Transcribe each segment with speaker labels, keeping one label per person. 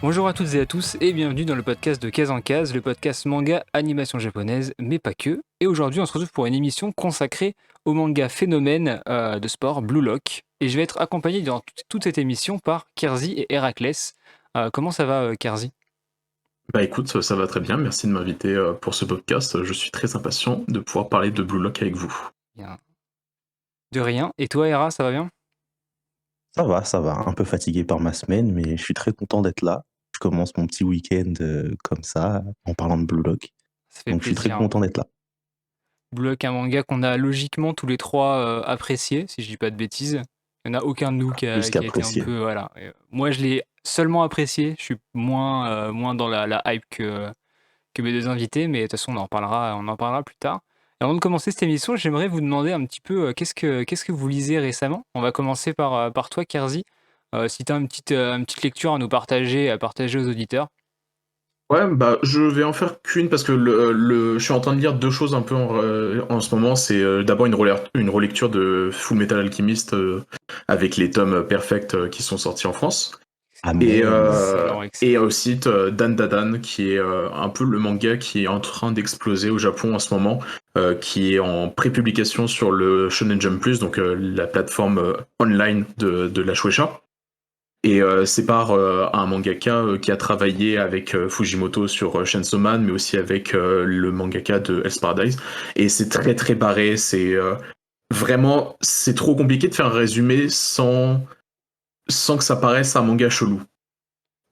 Speaker 1: Bonjour à toutes et à tous et bienvenue dans le podcast de Case en Case, le podcast manga animation japonaise, mais pas que. Et aujourd'hui, on se retrouve pour une émission consacrée au manga phénomène de sport Blue Lock. Et je vais être accompagné dans toute cette émission par Kerzi et Héraclès. Comment ça va, Kerzi?
Speaker 2: Bah écoute, ça va très bien, merci de m'inviter pour ce podcast. Je suis très impatient de pouvoir parler de Blue Lock avec vous.
Speaker 1: Bien. De rien. Et toi, Héra, ça va bien?
Speaker 3: Ça va, un peu fatigué par ma semaine, mais je suis très content d'être là. Je commence mon petit week-end comme ça, en parlant de Blue Lock.
Speaker 1: Ça fait
Speaker 3: Donc je suis très
Speaker 1: plaisir.
Speaker 3: content d'être là.
Speaker 1: Blue Lock, un manga qu'on a logiquement tous les trois apprécié, si je dis pas de bêtises. Il n'y en a aucun de nous
Speaker 3: Plus
Speaker 1: qui a été un
Speaker 3: qu'apprécié.
Speaker 1: peu. Voilà. Moi, je l'ai seulement apprécié. Je suis moins dans la hype que mes deux invités, mais de toute façon, on en parlera plus tard. Et avant de commencer cette émission, j'aimerais vous demander un petit peu qu'est-ce que vous lisez récemment. On va commencer par toi, Kerzi. Si tu as une petite lecture à nous partager, à partager aux auditeurs.
Speaker 2: Ouais, bah je vais en faire qu'une parce que je suis en train de lire deux choses un peu en ce moment. C'est d'abord une relecture de Full Metal Alchemist avec les tomes Perfect qui sont sortis en France.
Speaker 3: Amen.
Speaker 1: Excellent,
Speaker 2: Et
Speaker 1: excellent.
Speaker 2: aussi Dan Dadan, qui est un peu le manga qui est en train d'exploser au Japon en ce moment, qui est en pré-publication sur le Shonen Jump Plus, donc la plateforme online de la Shueisha. Et c'est par un mangaka qui a travaillé avec Fujimoto sur Chainsaw Man, mais aussi avec le mangaka de Hell's Paradise. Et c'est très très barré, c'est vraiment, c'est trop compliqué de faire un résumé sans que ça paraisse un manga chelou.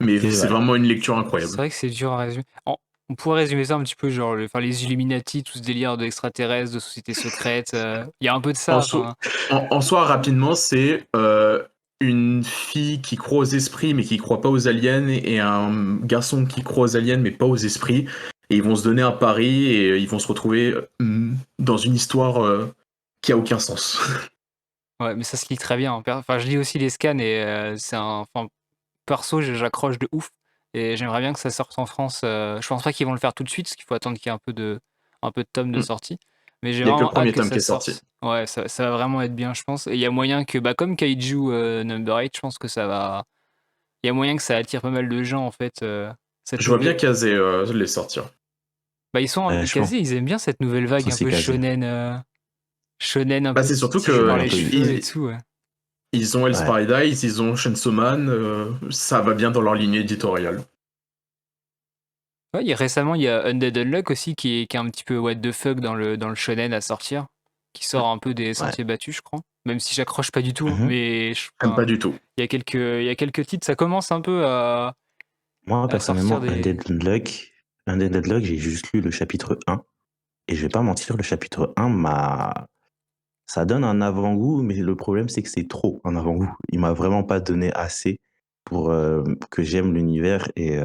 Speaker 2: Mais
Speaker 3: C'est
Speaker 2: c'est
Speaker 3: vrai.
Speaker 2: vraiment une lecture
Speaker 1: C'est
Speaker 2: incroyable.
Speaker 1: vrai que c'est dur à résumer. On pourrait résumer ça un petit peu, genre les Illuminati, tout ce délire d'extraterrestres, de sociétés secrètes. Il y a un peu de
Speaker 2: En,
Speaker 1: ça.
Speaker 2: so- en soi, rapidement, c'est une fille qui croit aux esprits mais qui croit pas aux aliens et un garçon qui croit aux aliens mais pas aux esprits. Et ils vont se donner un pari et ils vont se retrouver dans une histoire qui a aucun sens.
Speaker 1: Ouais, mais ça se lit très bien. Enfin, je lis aussi les scans et enfin, perso, j'accroche de ouf. Et j'aimerais bien que ça sorte en France. Je pense pas qu'ils vont le faire tout de suite, parce qu'il faut attendre qu'il y ait un peu de tomes de sortie. Mais j'ai
Speaker 2: Il y a que le
Speaker 1: vraiment hâte
Speaker 2: premier
Speaker 1: que
Speaker 2: tome qui
Speaker 1: ça
Speaker 2: est sorti.
Speaker 1: sorte. Ouais, ça va vraiment être bien, je pense. Et il y a moyen que, bah, comme Kaiju Number 8, je pense que ça va. Il y a moyen que ça attire pas mal de gens, en fait, cette
Speaker 2: Je vois bien
Speaker 1: nouvelle.
Speaker 2: Kazé les sortir.
Speaker 1: Bah, ils sont
Speaker 3: Je pense
Speaker 1: quasi, ils aiment bien cette nouvelle vague
Speaker 3: que
Speaker 1: un
Speaker 3: c'est
Speaker 1: peu
Speaker 3: casé.
Speaker 1: shonen un
Speaker 2: Bah,
Speaker 1: peu
Speaker 2: c'est surtout
Speaker 1: tiré par
Speaker 3: Un
Speaker 1: les
Speaker 3: peu.
Speaker 1: cheveux et tout. Ouais.
Speaker 2: ils ont Hell's
Speaker 3: Ouais.
Speaker 2: Paradise, ils ont Chainsaw Man, ça va bien dans leur ligne éditoriale.
Speaker 1: Ouais, récemment, il y a Undead Unluck aussi qui est un petit peu what the fuck dans le shonen à sortir, qui sort un peu des
Speaker 3: Ouais.
Speaker 1: sentiers battus, je crois. Même si j'accroche pas du tout, hein,
Speaker 3: Mhm.
Speaker 1: mais
Speaker 2: J'aime pas du tout.
Speaker 1: il y a quelques titres, ça commence un peu
Speaker 3: Moi,
Speaker 1: à sortir
Speaker 3: personnellement,
Speaker 1: des.
Speaker 3: Undead Unluck, j'ai juste lu le chapitre 1. Et je vais pas mentir, le chapitre 1 ça donne un avant-goût, mais le problème, c'est que c'est trop un avant-goût. Il m'a vraiment pas donné assez pour que j'aime l'univers et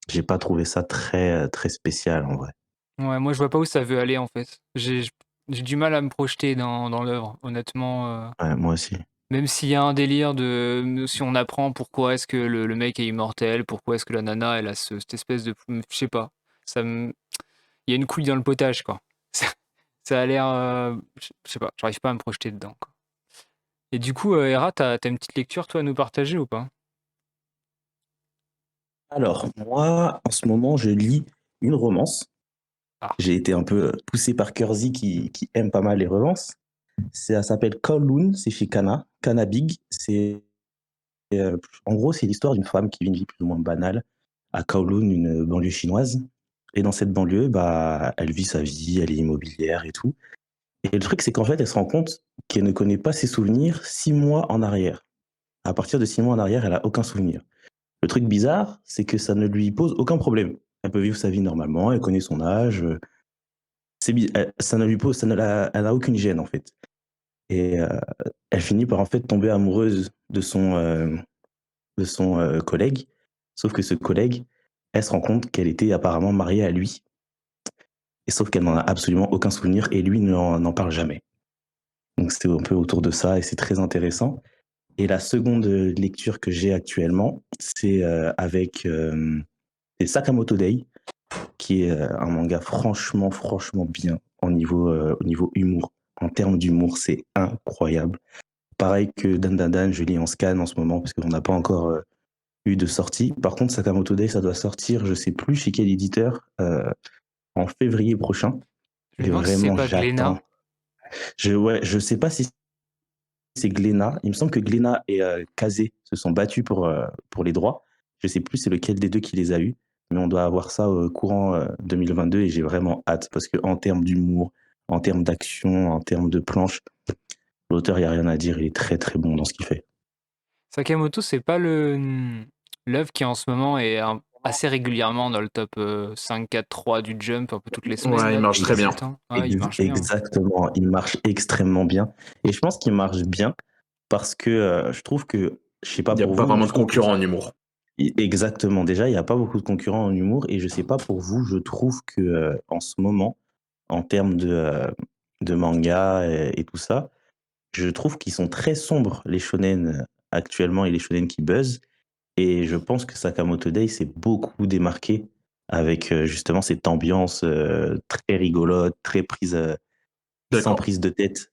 Speaker 3: j'ai pas trouvé ça très spécial en vrai.
Speaker 1: Ouais, moi je vois pas où ça veut aller en fait. J'ai du mal à me projeter dans l'œuvre, honnêtement.
Speaker 3: Ouais, moi aussi.
Speaker 1: Même s'il y a un délire de si on apprend pourquoi est-ce que le mec est immortel, pourquoi est-ce que la nana elle a cette espèce de. Je sais pas. Ça me. Il y a une couille dans le potage, quoi. Ça a l'air. Je sais pas, j'arrive pas à me projeter dedans, quoi. Et du coup, Hera, t'as une petite lecture, toi, à nous partager ou pas?
Speaker 3: Alors, moi, en ce moment, je lis une romance.
Speaker 1: Ah,
Speaker 3: J'ai été un peu poussé par Kersey qui aime pas mal les romances. Ça s'appelle Kowloon, c'est chez Kana, Kana Big. En gros, c'est l'histoire d'une femme qui vit une vie plus ou moins banale à Kowloon, une banlieue chinoise. Et dans cette banlieue, bah, elle vit sa vie, elle est immobilière et tout. Et le truc, c'est qu'en fait, elle se rend compte qu'elle ne connaît pas ses souvenirs 6 mois en arrière. À partir de 6 mois en arrière, elle a aucun souvenir. Le truc bizarre, c'est que ça ne lui pose aucun problème. Elle peut vivre sa vie normalement, elle connaît son âge. Ça ne lui pose, elle n'a aucune gêne en fait. Et elle finit par en fait tomber amoureuse de son collègue. Sauf que ce collègue, elle se rend compte qu'elle était apparemment mariée à lui. Et sauf qu'elle n'en a absolument aucun souvenir et lui n'en parle jamais. Donc c'est un peu autour de ça et c'est très intéressant. Et la seconde lecture que j'ai actuellement, c'est avec c'est Sakamoto Day, qui est un manga franchement bien au niveau humour. En termes d'humour, c'est incroyable. Pareil que Dan Dan Dan, je lis en scan en ce moment parce qu'on n'a pas encore eu de sortie. Par contre, Sakamoto Day, ça doit sortir, je sais plus chez quel éditeur, en février prochain.
Speaker 1: Je me
Speaker 3: Et
Speaker 1: demande si c'est
Speaker 3: vraiment,
Speaker 1: pas Glénat.
Speaker 3: j'attends. Je sais pas si c'est Glénat. Il me semble que Glénat et Kazé se sont battus pour les droits. Je sais plus c'est lequel des deux qui les a eus, mais on doit avoir ça courant 2022 et j'ai vraiment hâte parce que en termes d'humour, en termes d'action, en termes de planche, l'auteur, il n'y a rien à dire. Il est très très bon dans ce qu'il fait.
Speaker 1: Sakamoto, c'est pas l'œuvre qui en ce moment est assez régulièrement dans le top 5, 4, 3 du Jump, un peu toutes les semaines.
Speaker 2: Ouais, il
Speaker 1: Là,
Speaker 2: marche
Speaker 1: depuis
Speaker 2: très bien.
Speaker 1: quelques temps. Ouais, il marche bien.
Speaker 3: Exactement, il marche extrêmement bien. Et je pense qu'il marche bien parce que je trouve que, je sais pas
Speaker 2: Il n'y a
Speaker 3: pour
Speaker 2: pas
Speaker 3: vous,
Speaker 2: vraiment
Speaker 3: je
Speaker 2: de
Speaker 3: trouve que
Speaker 2: concurrents en humour.
Speaker 3: exactement. Déjà, il n'y a pas beaucoup de concurrents en humour et je sais pas pour vous, je trouve que en ce moment, en termes de manga et tout ça, je trouve qu'ils sont très sombres, les shonen actuellement et les shonen qui buzzent. Et je pense que Sakamoto Day s'est beaucoup démarqué avec justement cette ambiance très rigolote, très prise, sans
Speaker 2: D'accord.
Speaker 3: prise de tête.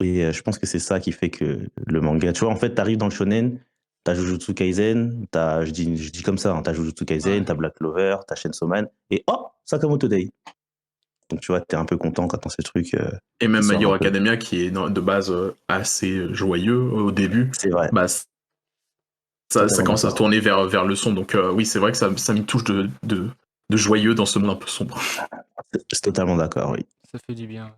Speaker 3: Et je pense que c'est ça qui fait que le manga. Tu vois, en fait, tu arrives dans le shonen, t'as Jujutsu Kaisen, je dis comme ça, hein, t'as Jujutsu Kaisen,
Speaker 1: Ouais.
Speaker 3: t'as Black Clover, t'as Chainsaw Man, et oh, Sakamoto Day. Donc tu vois, t'es un peu content quand t'as ce truc.
Speaker 2: Et même
Speaker 3: qui
Speaker 2: My
Speaker 3: sort un
Speaker 2: Hero
Speaker 3: peu.
Speaker 2: Academia, qui est de base assez joyeux au début,
Speaker 3: C'est vrai,
Speaker 2: bah, ça
Speaker 3: totalement
Speaker 2: commence à se
Speaker 3: d'accord.
Speaker 2: tourner vers le son. Donc oui, c'est vrai que ça me touche de joyeux dans ce monde un peu sombre.
Speaker 3: C'est totalement d'accord, oui.
Speaker 1: Ça fait du bien.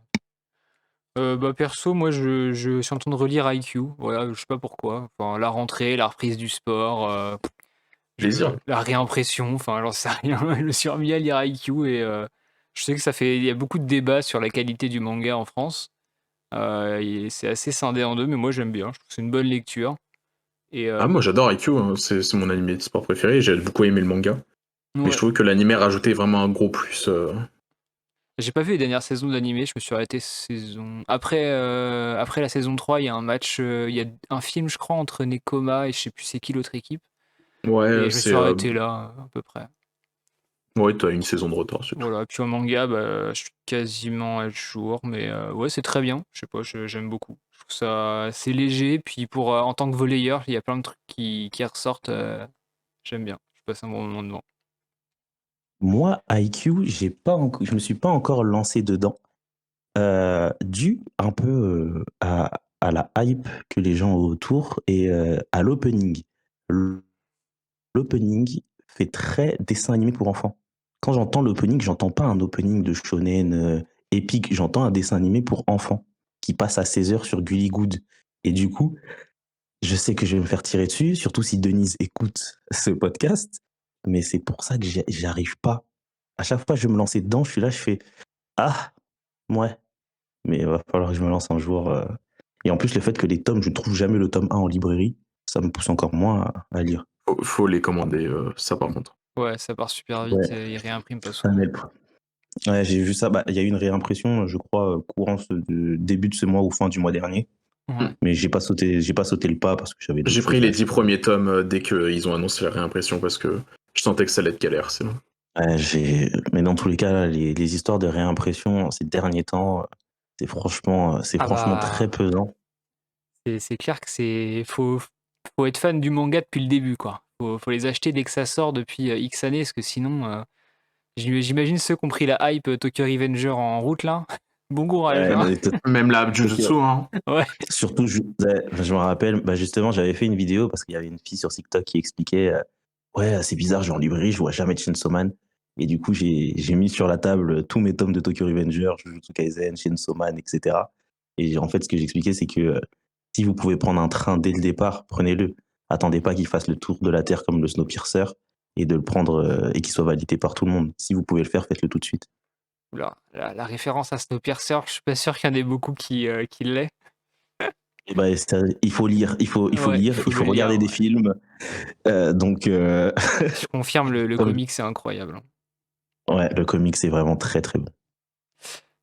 Speaker 1: Bah perso, moi je suis en train de relire IQ, voilà, je sais pas pourquoi. Enfin, la rentrée, la reprise du sport,
Speaker 2: Plaisir.
Speaker 1: la réimpression, enfin j'en sais rien. Je me suis remis à lire IQ et je sais que il y a beaucoup de débats sur la qualité du manga en France. Et c'est assez scindé en deux, mais moi j'aime bien. Je trouve que c'est une bonne lecture. Et
Speaker 2: Ah, moi j'adore IQ, hein. C'est mon animé de sport préféré, j'ai beaucoup aimé le manga. Mais je
Speaker 1: ouais.
Speaker 2: trouve que l'animé rajoutait vraiment un gros plus.
Speaker 1: J'ai pas vu les dernières saisons d'animé, je me suis arrêté saison. Après la saison 3, il y a un match, il y a un film, je crois, entre Nekoma et je sais plus c'est qui l'autre équipe. Et
Speaker 2: Ouais,
Speaker 1: je me suis arrêté là, à peu près.
Speaker 2: Ouais, t'as une saison de retard, c'est tout.
Speaker 1: Voilà, puis en manga, bah, je suis quasiment à jour, mais ouais, c'est très bien. Je sais pas, j'aime beaucoup. Je trouve ça c'est léger, puis pour en tant que volleyeur, il y a plein de trucs qui ressortent. J'aime bien. Je passe un bon moment devant.
Speaker 3: Moi, IQ, je me suis pas encore lancé dedans, dû un peu à la hype que les gens ont autour et à l'opening. L'opening fait très dessin animé pour enfants. Quand j'entends l'opening, j'entends pas un opening de shonen épique, j'entends un dessin animé pour enfants qui passe à 16h sur Gully Good. Et du coup, je sais que je vais me faire tirer dessus, surtout si Denise écoute ce podcast, mais c'est pour ça que j'y arrive pas. À chaque fois que je vais me lancer dedans, je suis là, je fais ah, ouais, mais il va falloir que je me lance un jour. Et en plus, le fait que les tomes, je ne trouve jamais le tome 1 en librairie, ça me pousse encore moins à lire.
Speaker 2: Faut les commander, ça par contre.
Speaker 1: Ouais, ça part super
Speaker 3: Ouais,
Speaker 1: vite, ils réimpriment pas
Speaker 3: ça
Speaker 1: souvent.
Speaker 3: m'aide. Ouais, j'ai vu ça. Bah, il y a eu une réimpression, je crois, début de ce mois ou fin du mois dernier.
Speaker 1: Ouais.
Speaker 3: Mais j'ai pas sauté le pas parce que j'avais d'autres
Speaker 2: J'ai pris
Speaker 3: choses
Speaker 2: les
Speaker 3: à
Speaker 2: 10
Speaker 3: faire.
Speaker 2: premiers tomes dès qu'ils ont annoncé la réimpression parce que je sentais que ça allait être galère sinon.
Speaker 3: Ouais, mais dans tous les cas, là, les histoires de réimpression ces derniers temps, c'est
Speaker 1: Ah
Speaker 3: franchement très
Speaker 1: bah,
Speaker 3: pesant.
Speaker 1: c'est clair que faut être fan du manga depuis le début, quoi. Faut les acheter dès que ça sort depuis X années, parce que sinon, j'imagine ceux qui ont pris la hype Tokyo Revenger en route là. Bon courage,
Speaker 3: Ouais,
Speaker 1: hein.
Speaker 2: Même la Jujutsu, hein.
Speaker 1: Ouais.
Speaker 3: surtout, je me rappelle, bah justement, j'avais fait une vidéo parce qu'il y avait une fille sur TikTok qui expliquait ouais, c'est bizarre, je vais en librairie, je vois jamais de Chainsaw Man. Et du coup, j'ai mis sur la table tous mes tomes de Tokyo Revenger, Jujutsu Kaisen, Chainsaw Man, etc. Et en fait, ce que j'expliquais, c'est que si vous pouvez prendre un train dès le départ, prenez-le. Attendez pas qu'il fasse le tour de la Terre comme le Snowpiercer et de le prendre et qu'il soit validé par tout le monde. Si vous pouvez le faire, faites-le tout de suite.
Speaker 1: Oula, la référence à Snowpiercer, je suis pas sûr qu'il y en ait beaucoup qui l'aient.
Speaker 3: Et ben, il faut lire, il faut
Speaker 1: Ouais, il
Speaker 3: lire,
Speaker 1: faut
Speaker 3: il
Speaker 1: le
Speaker 3: faut
Speaker 1: lire,
Speaker 3: regarder des
Speaker 1: ouais.
Speaker 3: films. Donc,
Speaker 1: Je confirme, le
Speaker 3: comme-
Speaker 1: comic, c'est incroyable, hein.
Speaker 3: ouais, le comic, c'est vraiment très très bon.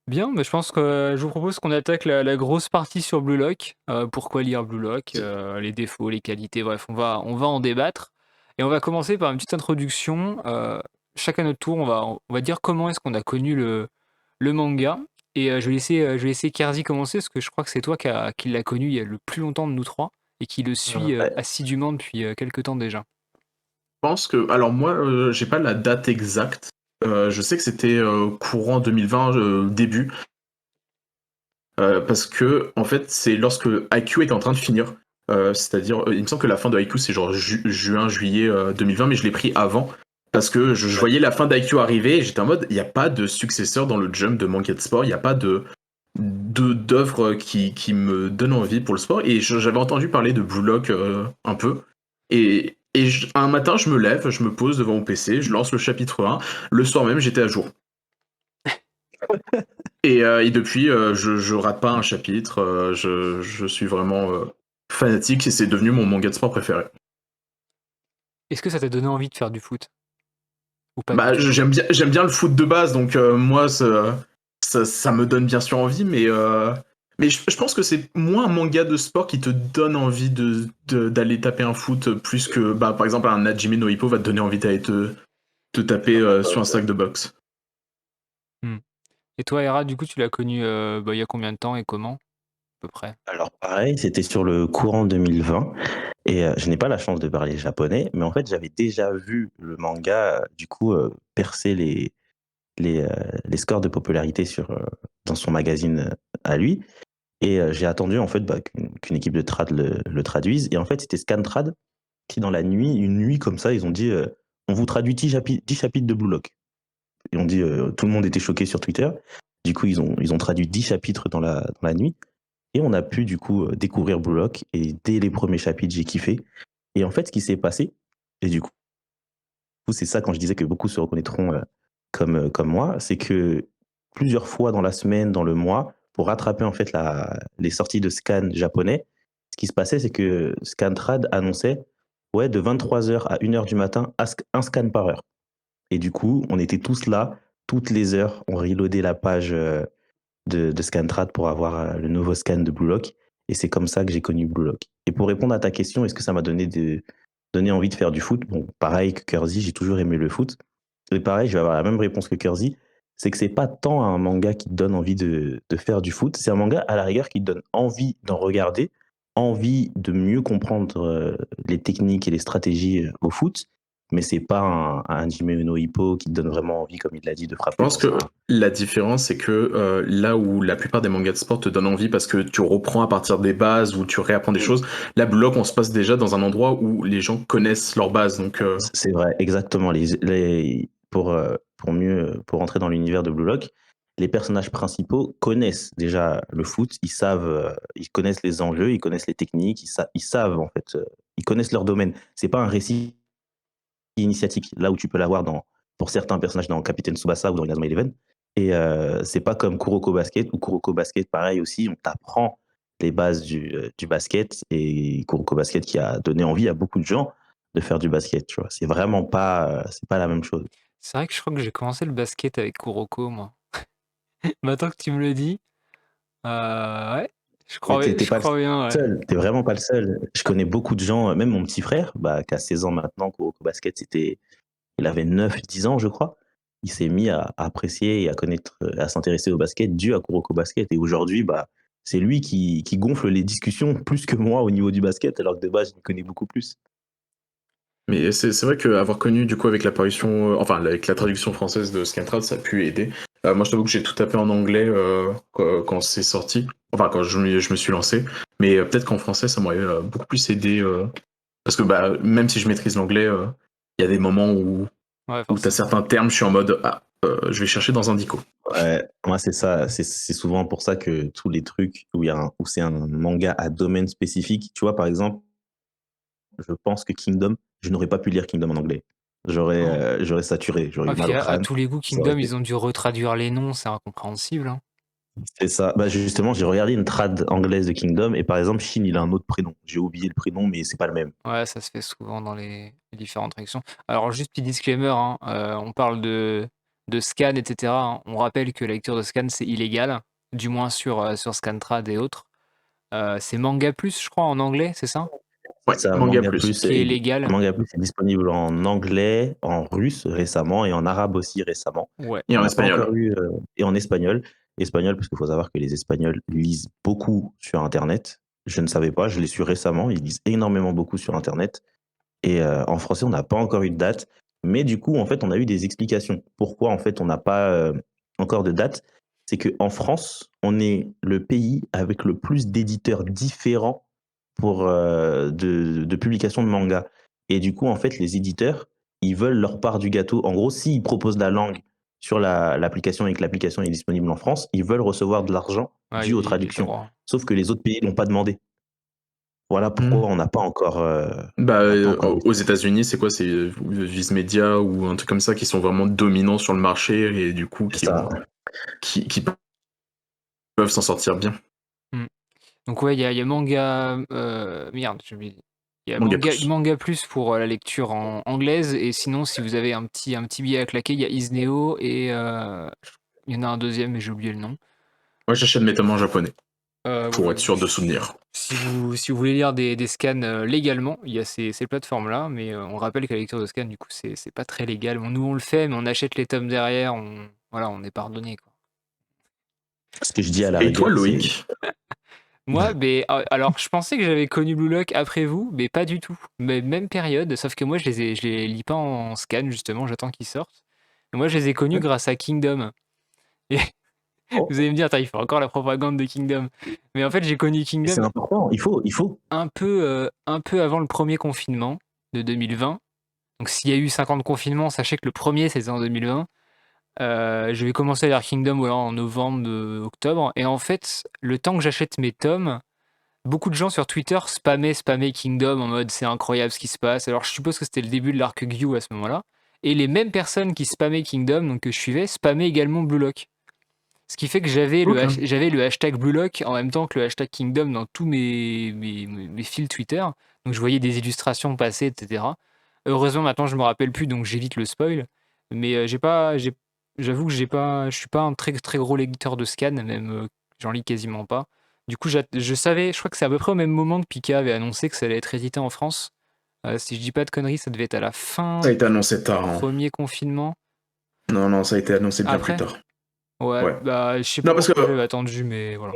Speaker 1: Bien, mais je pense que je vous propose qu'on attaque la grosse partie sur Blue Lock. Pourquoi lire Blue Lock, les défauts, les qualités, bref, on va en débattre. Et on va commencer par une petite introduction. Chacun notre tour, on va dire comment est-ce qu'on a connu le manga. Et je vais laisser Kerzi commencer, parce que je crois que c'est toi qui l'a connu il y a le plus longtemps de nous trois, et qui le suit
Speaker 3: Ouais.
Speaker 1: assidûment depuis quelques temps déjà.
Speaker 2: pense que, alors moi, j'ai pas la date exacte. Je sais que c'était courant 2020, début, parce que en fait, c'est lorsque IQ était en train de finir. C'est-à-dire, il me semble que la fin de IQ c'est genre juin, juillet 2020, mais je l'ai pris avant parce que je voyais la fin d'IQ arriver et j'étais en mode, il n'y a pas de successeur dans le jump de manga de sport, il n'y a pas d'œuvre qui me donne envie pour le sport. Et j'avais entendu parler de Blue Lock un peu. Un matin, je me lève, je me pose devant mon PC, je lance le chapitre 1. Le soir même, j'étais à jour. Et depuis, je rate pas un chapitre. Je suis vraiment fanatique et c'est devenu mon manga de sport préféré.
Speaker 1: Est-ce que ça t'a donné envie de faire du foot? Ou pas du
Speaker 2: Bah,
Speaker 1: tout?
Speaker 2: j'aime bien le foot de base, donc moi, ça me donne bien sûr envie, mais je pense que c'est moins un manga de sport qui te donne envie d'aller taper un foot plus que, bah, par exemple, un Hajime no Ippo va te donner envie d'aller te taper sur un sac de boxe.
Speaker 1: Et toi, Hera, du coup, tu l'as connu il y a combien de temps et comment, à peu près?
Speaker 3: Alors pareil, c'était sur le courant 2020 et je n'ai pas la chance de parler japonais, mais en fait j'avais déjà vu le manga du coup percer les, euh, les scores de popularité dans son magazine à lui et j'ai attendu en fait qu'une équipe de trad le traduise et en fait c'était Scantrad qui dans la nuit, une nuit comme ça, ils ont dit on vous traduit 10 chapitres de Blue Lock. Et on dit tout le monde était choqué sur Twitter. Du coup ils ont traduit 10 chapitres dans la nuit. Et on a pu du coup découvrir Blue Lock et dès les premiers chapitres, j'ai kiffé. Et en fait, ce qui s'est passé, et du coup, c'est ça quand je disais que beaucoup se reconnaîtront comme moi, c'est que plusieurs fois dans la semaine, dans le mois, pour rattraper en fait les sorties de scan japonais, ce qui se passait, c'est que Scantrad annonçait ouais, de 23h à 1h du matin, un scan par heure. Et du coup, on était tous là, toutes les heures, on reloadait la page de Scantrad pour avoir le nouveau scan de Blue Lock. Et c'est comme ça que j'ai connu Blue Lock. Et pour répondre à ta question, est-ce que ça m'a donné envie de faire du foot? Bon, pareil que Kersey, j'ai toujours aimé le foot. Et pareil, je vais avoir la même réponse que Kersey. C'est que c'est pas tant un manga qui te donne envie de faire du foot, c'est un manga à la rigueur qui te donne envie d'en regarder, envie de mieux comprendre les techniques et les stratégies au foot, mais c'est pas un Hajime no Ippo qui te donne vraiment envie, comme il l'a dit, de
Speaker 2: Je
Speaker 3: frapper
Speaker 2: pense
Speaker 3: pour
Speaker 2: que
Speaker 3: ça.
Speaker 2: la différence, c'est que là où la plupart des mangas de sport te donnent envie parce que tu reprends à partir des bases ou tu réapprends des choses, la Blue Lock, on se passe déjà dans un endroit où les gens connaissent leurs bases. Donc,
Speaker 3: C'est vrai, exactement. Pour entrer dans l'univers de Blue Lock, les personnages principaux connaissent déjà le foot, ils connaissent les enjeux, ils connaissent les techniques, ils savent en fait, ils connaissent leur domaine. C'est pas un récit initiatique, là où tu peux l'avoir pour certains personnages dans Captain Tsubasa ou dans Inazuma Eleven. Et c'est pas comme Kuroko Basket, ou Kuroko Basket, pareil aussi, on t'apprend les bases du basket, et Kuroko Basket qui a donné envie à beaucoup de gens de faire du basket, tu vois. C'est pas la même chose.
Speaker 1: C'est vrai que je crois que j'ai commencé le basket avec Kuroko, moi. Maintenant que tu me le dis, ouais,
Speaker 3: Mais t'es
Speaker 1: je
Speaker 3: pas le
Speaker 1: crois bien, ouais.
Speaker 3: seul, t'es vraiment pas le seul. Je connais beaucoup de gens, même mon petit frère, qui a 16 ans maintenant, Kuroko Basket, il avait 9, 10 ans, je crois. Il s'est mis à apprécier et à connaître, à s'intéresser au basket dû à Kuroko Basket. Et aujourd'hui, c'est lui qui gonfle les discussions plus que moi au niveau du basket, alors que de base, je le connais beaucoup plus.
Speaker 2: mais c'est vrai qu'avoir connu du coup avec l'apparition, enfin avec la traduction française de Scantrad, ça a pu aider. Moi, je t'avoue que j'ai tout tapé en anglais quand c'est sorti, enfin quand je me suis lancé, mais peut-être qu'en français, ça m'aurait beaucoup plus aidé parce que bah, même si je maîtrise l'anglais, il y a des moments
Speaker 1: Ouais,
Speaker 2: où tu as
Speaker 1: forcément.
Speaker 2: certains termes, je suis en mode je vais chercher dans un dico.
Speaker 3: Ouais, moi, c'est ça. C'est souvent pour ça que tous les trucs où c'est un manga à domaine spécifique, tu vois, par exemple, je pense que Kingdom, je n'aurais pas pu lire Kingdom en anglais.
Speaker 1: Oh.
Speaker 3: J'aurais saturé, j'aurais
Speaker 1: Ah,
Speaker 3: eu mal
Speaker 1: puis
Speaker 3: au
Speaker 1: à
Speaker 3: crâne.
Speaker 1: tous les goûts,
Speaker 3: Ça aurait
Speaker 1: Kingdom,
Speaker 3: été
Speaker 1: ils ont dû retraduire les noms, c'est incompréhensible, hein.
Speaker 3: C'est ça. Justement, j'ai regardé une trad anglaise de Kingdom et par exemple, Shin, il a un autre prénom. J'ai oublié le prénom, mais c'est pas le même.
Speaker 1: Ouais, ça se fait souvent dans les différentes traductions. Alors, juste petit disclaimer, hein, on parle de scan, etc., hein. On rappelle que la lecture de scan, c'est illégal, du moins sur Scantrad et autres. C'est Manga Plus, je crois, en anglais, c'est ça?
Speaker 2: Ouais,
Speaker 3: C'est ça,
Speaker 2: manga plus.
Speaker 1: Qui est légal.
Speaker 3: Manga Plus est disponible en anglais, en russe récemment et en arabe aussi récemment.
Speaker 1: Ouais.
Speaker 2: Et
Speaker 3: On
Speaker 2: en
Speaker 3: n'a pas
Speaker 2: espagnol.
Speaker 3: encore eu, et en espagnol. Espagnol, parce qu'il faut savoir que les Espagnols lisent beaucoup sur Internet. Je ne savais pas, je l'ai su récemment. Ils lisent énormément beaucoup sur Internet. Et en français, on n'a pas encore eu de date. Mais du coup, en fait, on a eu des explications. Pourquoi, en fait, on n'a pas encore de date? C'est qu'en France, on est le pays avec le plus d'éditeurs différents pour de publication de manga. Et du coup, en fait, les éditeurs, ils veulent leur part du gâteau. En gros, s'ils proposent la langue sur l'application et que l'application est disponible en France, ils veulent recevoir de l'argent
Speaker 1: Ouais,
Speaker 3: dû aux
Speaker 1: les
Speaker 3: traductions.
Speaker 1: droits.
Speaker 3: Sauf que les autres pays l'ont pas demandé. Voilà
Speaker 2: Hmm.
Speaker 3: pourquoi on n'a pas encore.
Speaker 2: Bah,
Speaker 3: On n'a pas encore
Speaker 2: aux États-Unis, c'est quoi? C'est Viz Media ou un truc comme ça qui sont vraiment dominants sur le marché et du coup
Speaker 3: C'est ça.
Speaker 2: qui peuvent s'en sortir bien.
Speaker 1: Donc ouais, il y a manga... merde, j'ai oublié. Il y a
Speaker 2: Manga
Speaker 1: manga,
Speaker 2: plus.
Speaker 1: manga plus pour la lecture en anglaise, et sinon, si vous avez un petit billet à claquer, il y a Isneo, et il y en a un deuxième, mais j'ai oublié le nom.
Speaker 2: Moi, j'achète mes tomes en japonais pour
Speaker 1: Voilà,
Speaker 2: être
Speaker 1: donc,
Speaker 2: sûr de souvenir.
Speaker 1: si vous voulez lire des scans légalement, il y a ces plateformes-là, mais on rappelle que la lecture de scan, du coup, c'est pas très légal. Bon, nous, on le fait, mais on achète les tomes derrière, voilà, on est pardonné, quoi.
Speaker 3: Ce que je dis à la
Speaker 2: Et toi,
Speaker 3: rigueur, c'est.
Speaker 2: Loïc?
Speaker 1: Moi, alors, je pensais que j'avais connu Blue Lock après vous, mais pas du tout. Mais même période, sauf que moi, je les lis pas en scan, justement, j'attends qu'ils sortent. Et moi, je les ai connus grâce à Kingdom. Et
Speaker 3: Oh,
Speaker 1: vous allez me dire, attends, il faut encore la propagande de Kingdom. Mais en fait, j'ai connu
Speaker 3: mais c'est
Speaker 1: Kingdom
Speaker 3: important, il faut.
Speaker 1: un peu avant le premier confinement de 2020. Donc, s'il y a eu 50 confinements, sachez que le premier, c'était en 2020. Je vais commencer à lire Kingdom voilà, en novembre, octobre. Et en fait, le temps que j'achète mes tomes, beaucoup de gens sur Twitter spammaient Kingdom en mode c'est incroyable ce qui se passe. Alors je suppose que c'était le début de l'arc Gyu à ce moment-là. Et les mêmes personnes qui spammaient Kingdom, donc que je suivais, spammaient également Blue Lock. Ce qui fait que
Speaker 2: Ok.
Speaker 1: j'avais le hashtag Blue Lock en même temps que le hashtag Kingdom dans tous mes fils Twitter. Donc je voyais des illustrations passer, etc. Heureusement maintenant je me rappelle plus, donc j'évite le spoil. Mais j'avoue que je suis pas un très très gros lecteur de scan, même j'en lis quasiment pas. Du coup, je savais, je crois que c'est à peu près au même moment que Pika avait annoncé que ça allait être édité en France. Si je dis pas de conneries, ça devait être à la
Speaker 2: Ça
Speaker 1: fin
Speaker 2: a été annoncé tard, hein.
Speaker 1: premier confinement.
Speaker 2: Non, non, ça a été annoncé bien plus
Speaker 1: Après?
Speaker 2: tard.
Speaker 1: Ouais,
Speaker 2: Ouais.
Speaker 1: bah je sais pas
Speaker 2: Non, parce
Speaker 1: pourquoi
Speaker 2: que
Speaker 1: j'avais attendu, mais voilà.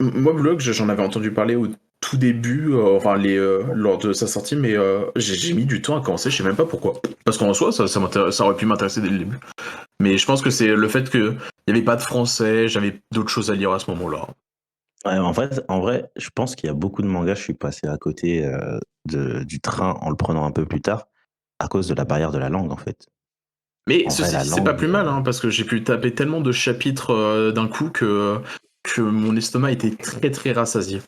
Speaker 2: moi, Blog, j'en avais entendu parler au tout début, enfin, lors de sa sortie, mais j'ai mis du temps à commencer, je sais même pas pourquoi. Parce qu'en soi, ça aurait pu m'intéresser dès le début. Mais je pense que c'est le fait qu'il n'y avait pas de français, j'avais d'autres choses à lire à ce moment-là.
Speaker 3: Ouais, en vrai, je pense qu'il y a beaucoup de mangas, je suis passé à côté du train en le prenant un peu plus tard, à cause de la barrière de la langue, en fait.
Speaker 2: Mais
Speaker 3: En vrai,
Speaker 2: ceci
Speaker 3: la
Speaker 2: dit, c'est pas
Speaker 3: langue.
Speaker 2: plus mal, hein, parce que j'ai pu taper tellement de chapitres d'un coup que mon estomac était très très rassasié.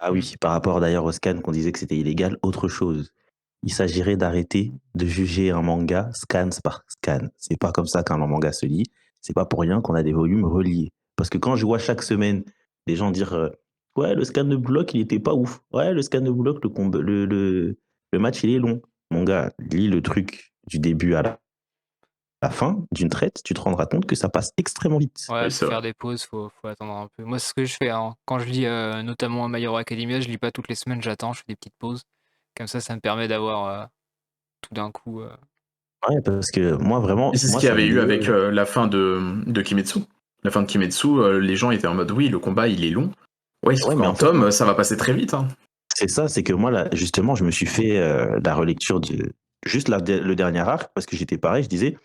Speaker 3: Ah oui, par rapport d'ailleurs au scan qu'on disait que c'était illégal, autre chose. Il s'agirait d'arrêter de juger un manga scan par scan. C'est pas comme ça qu'un manga se lit. C'est pas pour rien qu'on a des volumes reliés. Parce que quand je vois chaque semaine des gens dire ouais, le scan de bloc, il était pas ouf. Ouais, le scan de bloc, le match, il est long. Mon gars, lis le truc du début à la fin d'une traite, tu te rendras compte que ça passe extrêmement vite.
Speaker 1: Ouais,
Speaker 2: Oui,
Speaker 1: faut
Speaker 2: c'est vrai.
Speaker 1: faire des pauses, faut attendre un peu. Moi, c'est ce que je fais, hein. Quand je lis notamment à My Hero Academia, je lis pas toutes les semaines, j'attends, je fais des petites pauses. Comme ça me permet d'avoir tout d'un coup.
Speaker 3: Ouais, parce que moi,
Speaker 2: Et
Speaker 3: vraiment,
Speaker 2: c'est ce
Speaker 3: moi,
Speaker 2: qu'il y
Speaker 3: ça me
Speaker 2: avait eu avec
Speaker 3: dégoûte.
Speaker 2: la fin de Kimetsu. La fin de Kimetsu, les gens étaient en mode oui, le combat il est long. Ouais, sauf
Speaker 3: Ouais, mais
Speaker 2: qu'en
Speaker 3: en fait,
Speaker 2: tome, ça va passer très vite, hein.
Speaker 3: c'est ça, c'est que moi, là, justement, je me suis fait la relecture de juste le dernier arc parce que j'étais pareil, je disais,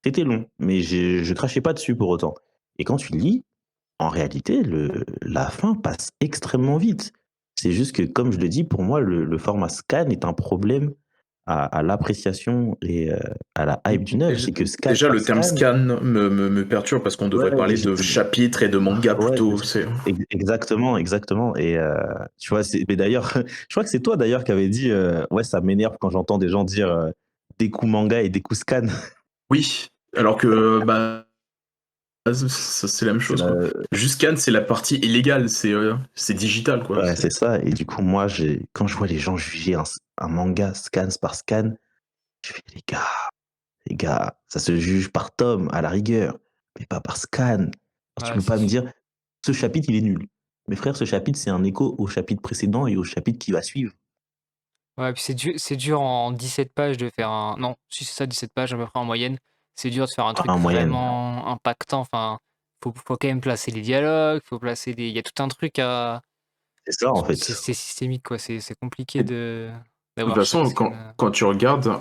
Speaker 3: c'était long, mais je crachais pas dessus pour autant. Et quand tu lis, en réalité, la fin passe extrêmement vite. C'est juste que, comme je le dis, pour moi, le format scan est un problème à l'appréciation et à la hype d'une œuvre.
Speaker 2: Déjà,
Speaker 3: C'est que scan
Speaker 2: déjà,
Speaker 3: par
Speaker 2: le terme
Speaker 3: scan,
Speaker 2: scan me perturbe parce qu'on devrait
Speaker 3: ouais,
Speaker 2: parler de chapitres et de manga
Speaker 3: ouais,
Speaker 2: plutôt. C'est...
Speaker 3: exactement, exactement. Et tu vois, mais d'ailleurs, je crois que c'est toi d'ailleurs qui avais dit, ouais, ça m'énerve quand j'entends des gens dire des coups manga et des coups scan.
Speaker 2: Oui, alors que bah, c'est la même
Speaker 3: C'est
Speaker 2: chose, quoi.
Speaker 3: la...
Speaker 2: Juste scan, c'est la partie illégale, c'est digital, quoi.
Speaker 3: Ouais, c'est ça. Et du coup, moi, quand je vois les gens juger un manga scan par scan, je fais les gars, ça se juge par tome à la rigueur, mais pas par scan. Alors, tu
Speaker 1: Ouais,
Speaker 3: peux
Speaker 1: c'est
Speaker 3: pas me
Speaker 1: sûr.
Speaker 3: dire, ce chapitre, il est nul. Mes frères, ce chapitre, c'est un écho au chapitre précédent et au chapitre qui va suivre.
Speaker 1: Ouais, puis c'est dur en 17 pages de faire un. Non, si c'est ça, 17 pages à peu près en moyenne. C'est dur de faire un truc
Speaker 3: En moyenne.
Speaker 1: vraiment impactant. Enfin, faut quand même placer les dialogues, faut placer des. Il y a tout un truc à.
Speaker 3: C'est ça, en fait.
Speaker 1: C'est systémique, quoi. C'est compliqué de.
Speaker 2: De toute
Speaker 1: d'avoir chaque
Speaker 2: façon,
Speaker 1: scène.
Speaker 2: quand tu regardes,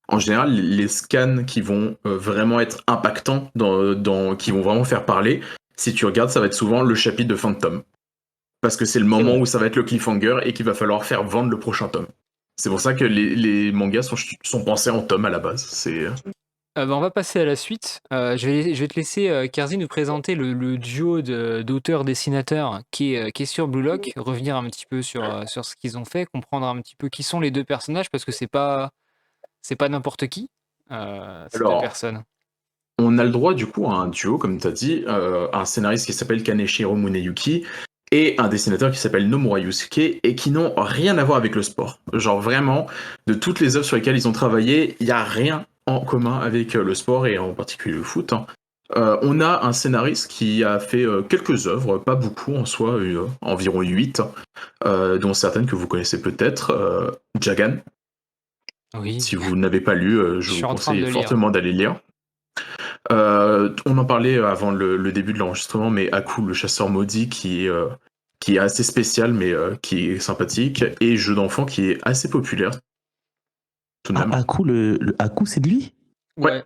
Speaker 2: en général, les scans qui vont vraiment être impactants, qui vont vraiment faire parler, si tu regardes, ça va être souvent le chapitre de Phantom. Parce que c'est le
Speaker 3: C'est
Speaker 2: moment
Speaker 3: vrai.
Speaker 2: où ça va être le cliffhanger et qu'il va falloir faire vendre le prochain tome. C'est pour ça que les mangas sont pensés en tomes à la base.
Speaker 1: On va passer à la suite. Je vais te laisser, Kerzi, nous présenter le duo d'auteurs-dessinateurs qui est sur Blue Lock, revenir un petit peu sur ce qu'ils ont fait, comprendre un petit peu qui sont les deux personnages, parce que c'est pas n'importe qui, ces deux
Speaker 2: Alors,
Speaker 1: personnes.
Speaker 2: on a le droit du coup à un duo, comme tu as dit, un scénariste qui s'appelle Kaneshiro Muneyuki et un dessinateur qui s'appelle Nomura Yusuke et qui n'ont rien à voir avec le sport. Genre vraiment, de toutes les œuvres sur lesquelles ils ont travaillé, il n'y a rien en commun avec le sport et en particulier le foot, hein. On a un scénariste qui a fait quelques œuvres, pas beaucoup en soi, environ 8, dont certaines que vous connaissez peut-être. Jagan,
Speaker 1: Oui,
Speaker 2: si vous n'avez pas lu,
Speaker 1: je
Speaker 2: je
Speaker 1: suis
Speaker 2: vous
Speaker 1: en train de
Speaker 2: conseille
Speaker 1: le lire.
Speaker 2: fortement d'aller lire. On en parlait avant le début de l'enregistrement, mais Aku, le chasseur maudit, qui est assez spécial, mais qui est sympathique, et Jeu d'enfant, qui est assez populaire, tout de
Speaker 3: Ah,
Speaker 2: même.
Speaker 3: Aku, le Aku, c'est de lui?
Speaker 2: Ouais,
Speaker 1: Ouais,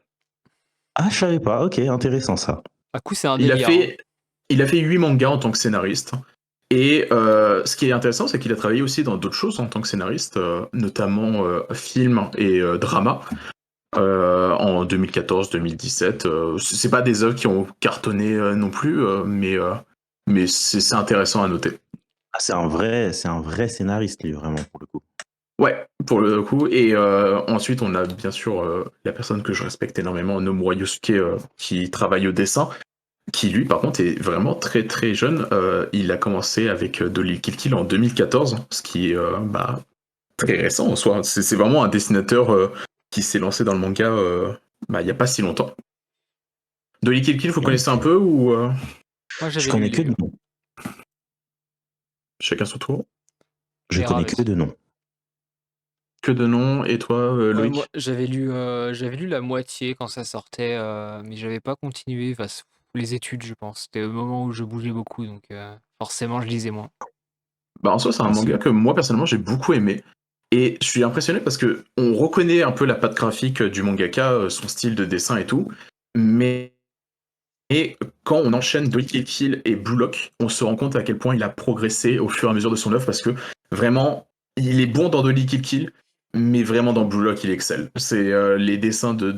Speaker 3: Ah, je savais pas. Ok, intéressant ça.
Speaker 1: à coup, c'est un
Speaker 2: il a
Speaker 1: délire, hein.
Speaker 2: fait, il a fait 8 mangas en tant que scénariste, et ce qui est intéressant, c'est qu'il a travaillé aussi dans d'autres choses en tant que scénariste, notamment film et drama. En 2014-2017. C'est pas des œuvres qui ont cartonné non plus, mais c'est intéressant à noter.
Speaker 3: Ah, c'est un vrai scénariste, lui, vraiment, pour le coup.
Speaker 2: Ouais, pour le coup. Et ensuite, on a bien sûr la personne que je respecte énormément, Nomura Yusuke, qui travaille au dessin, qui lui, par contre, est vraiment très très jeune. Il a commencé avec Dolly Kill Kill en 2014, ce qui est très récent en soi. C'est vraiment un dessinateur qui s'est lancé dans le manga il n'y a pas si longtemps. Dolly Kill Kill, vous connaissez un peu ou
Speaker 1: Moi,
Speaker 3: Je
Speaker 1: j'avais lu
Speaker 3: connais que
Speaker 1: les
Speaker 3: de nom.
Speaker 2: chacun son tour?
Speaker 3: Je
Speaker 1: Vera,
Speaker 3: connais que
Speaker 1: vas-y.
Speaker 3: de nom.
Speaker 2: Que de nom, et toi,
Speaker 1: Moi,
Speaker 2: Loïc?
Speaker 1: j'avais lu la moitié quand ça sortait, mais j'avais pas continué. Enfin, les études, je pense. C'était le moment où je bougeais beaucoup, donc forcément, je lisais moins.
Speaker 2: Bah, en soi, c'est un manga que moi, personnellement, j'ai beaucoup aimé. Et je suis impressionné parce que on reconnaît un peu la patte graphique du mangaka, son style de dessin et tout. Mais et quand on enchaîne Dolly Kill Kill et Blue Lock, on se rend compte à quel point il a progressé au fur et à mesure de son œuvre parce que vraiment, il est bon dans Dolly Kill Kill, mais vraiment dans Blue Lock, il excelle. C'est les dessins de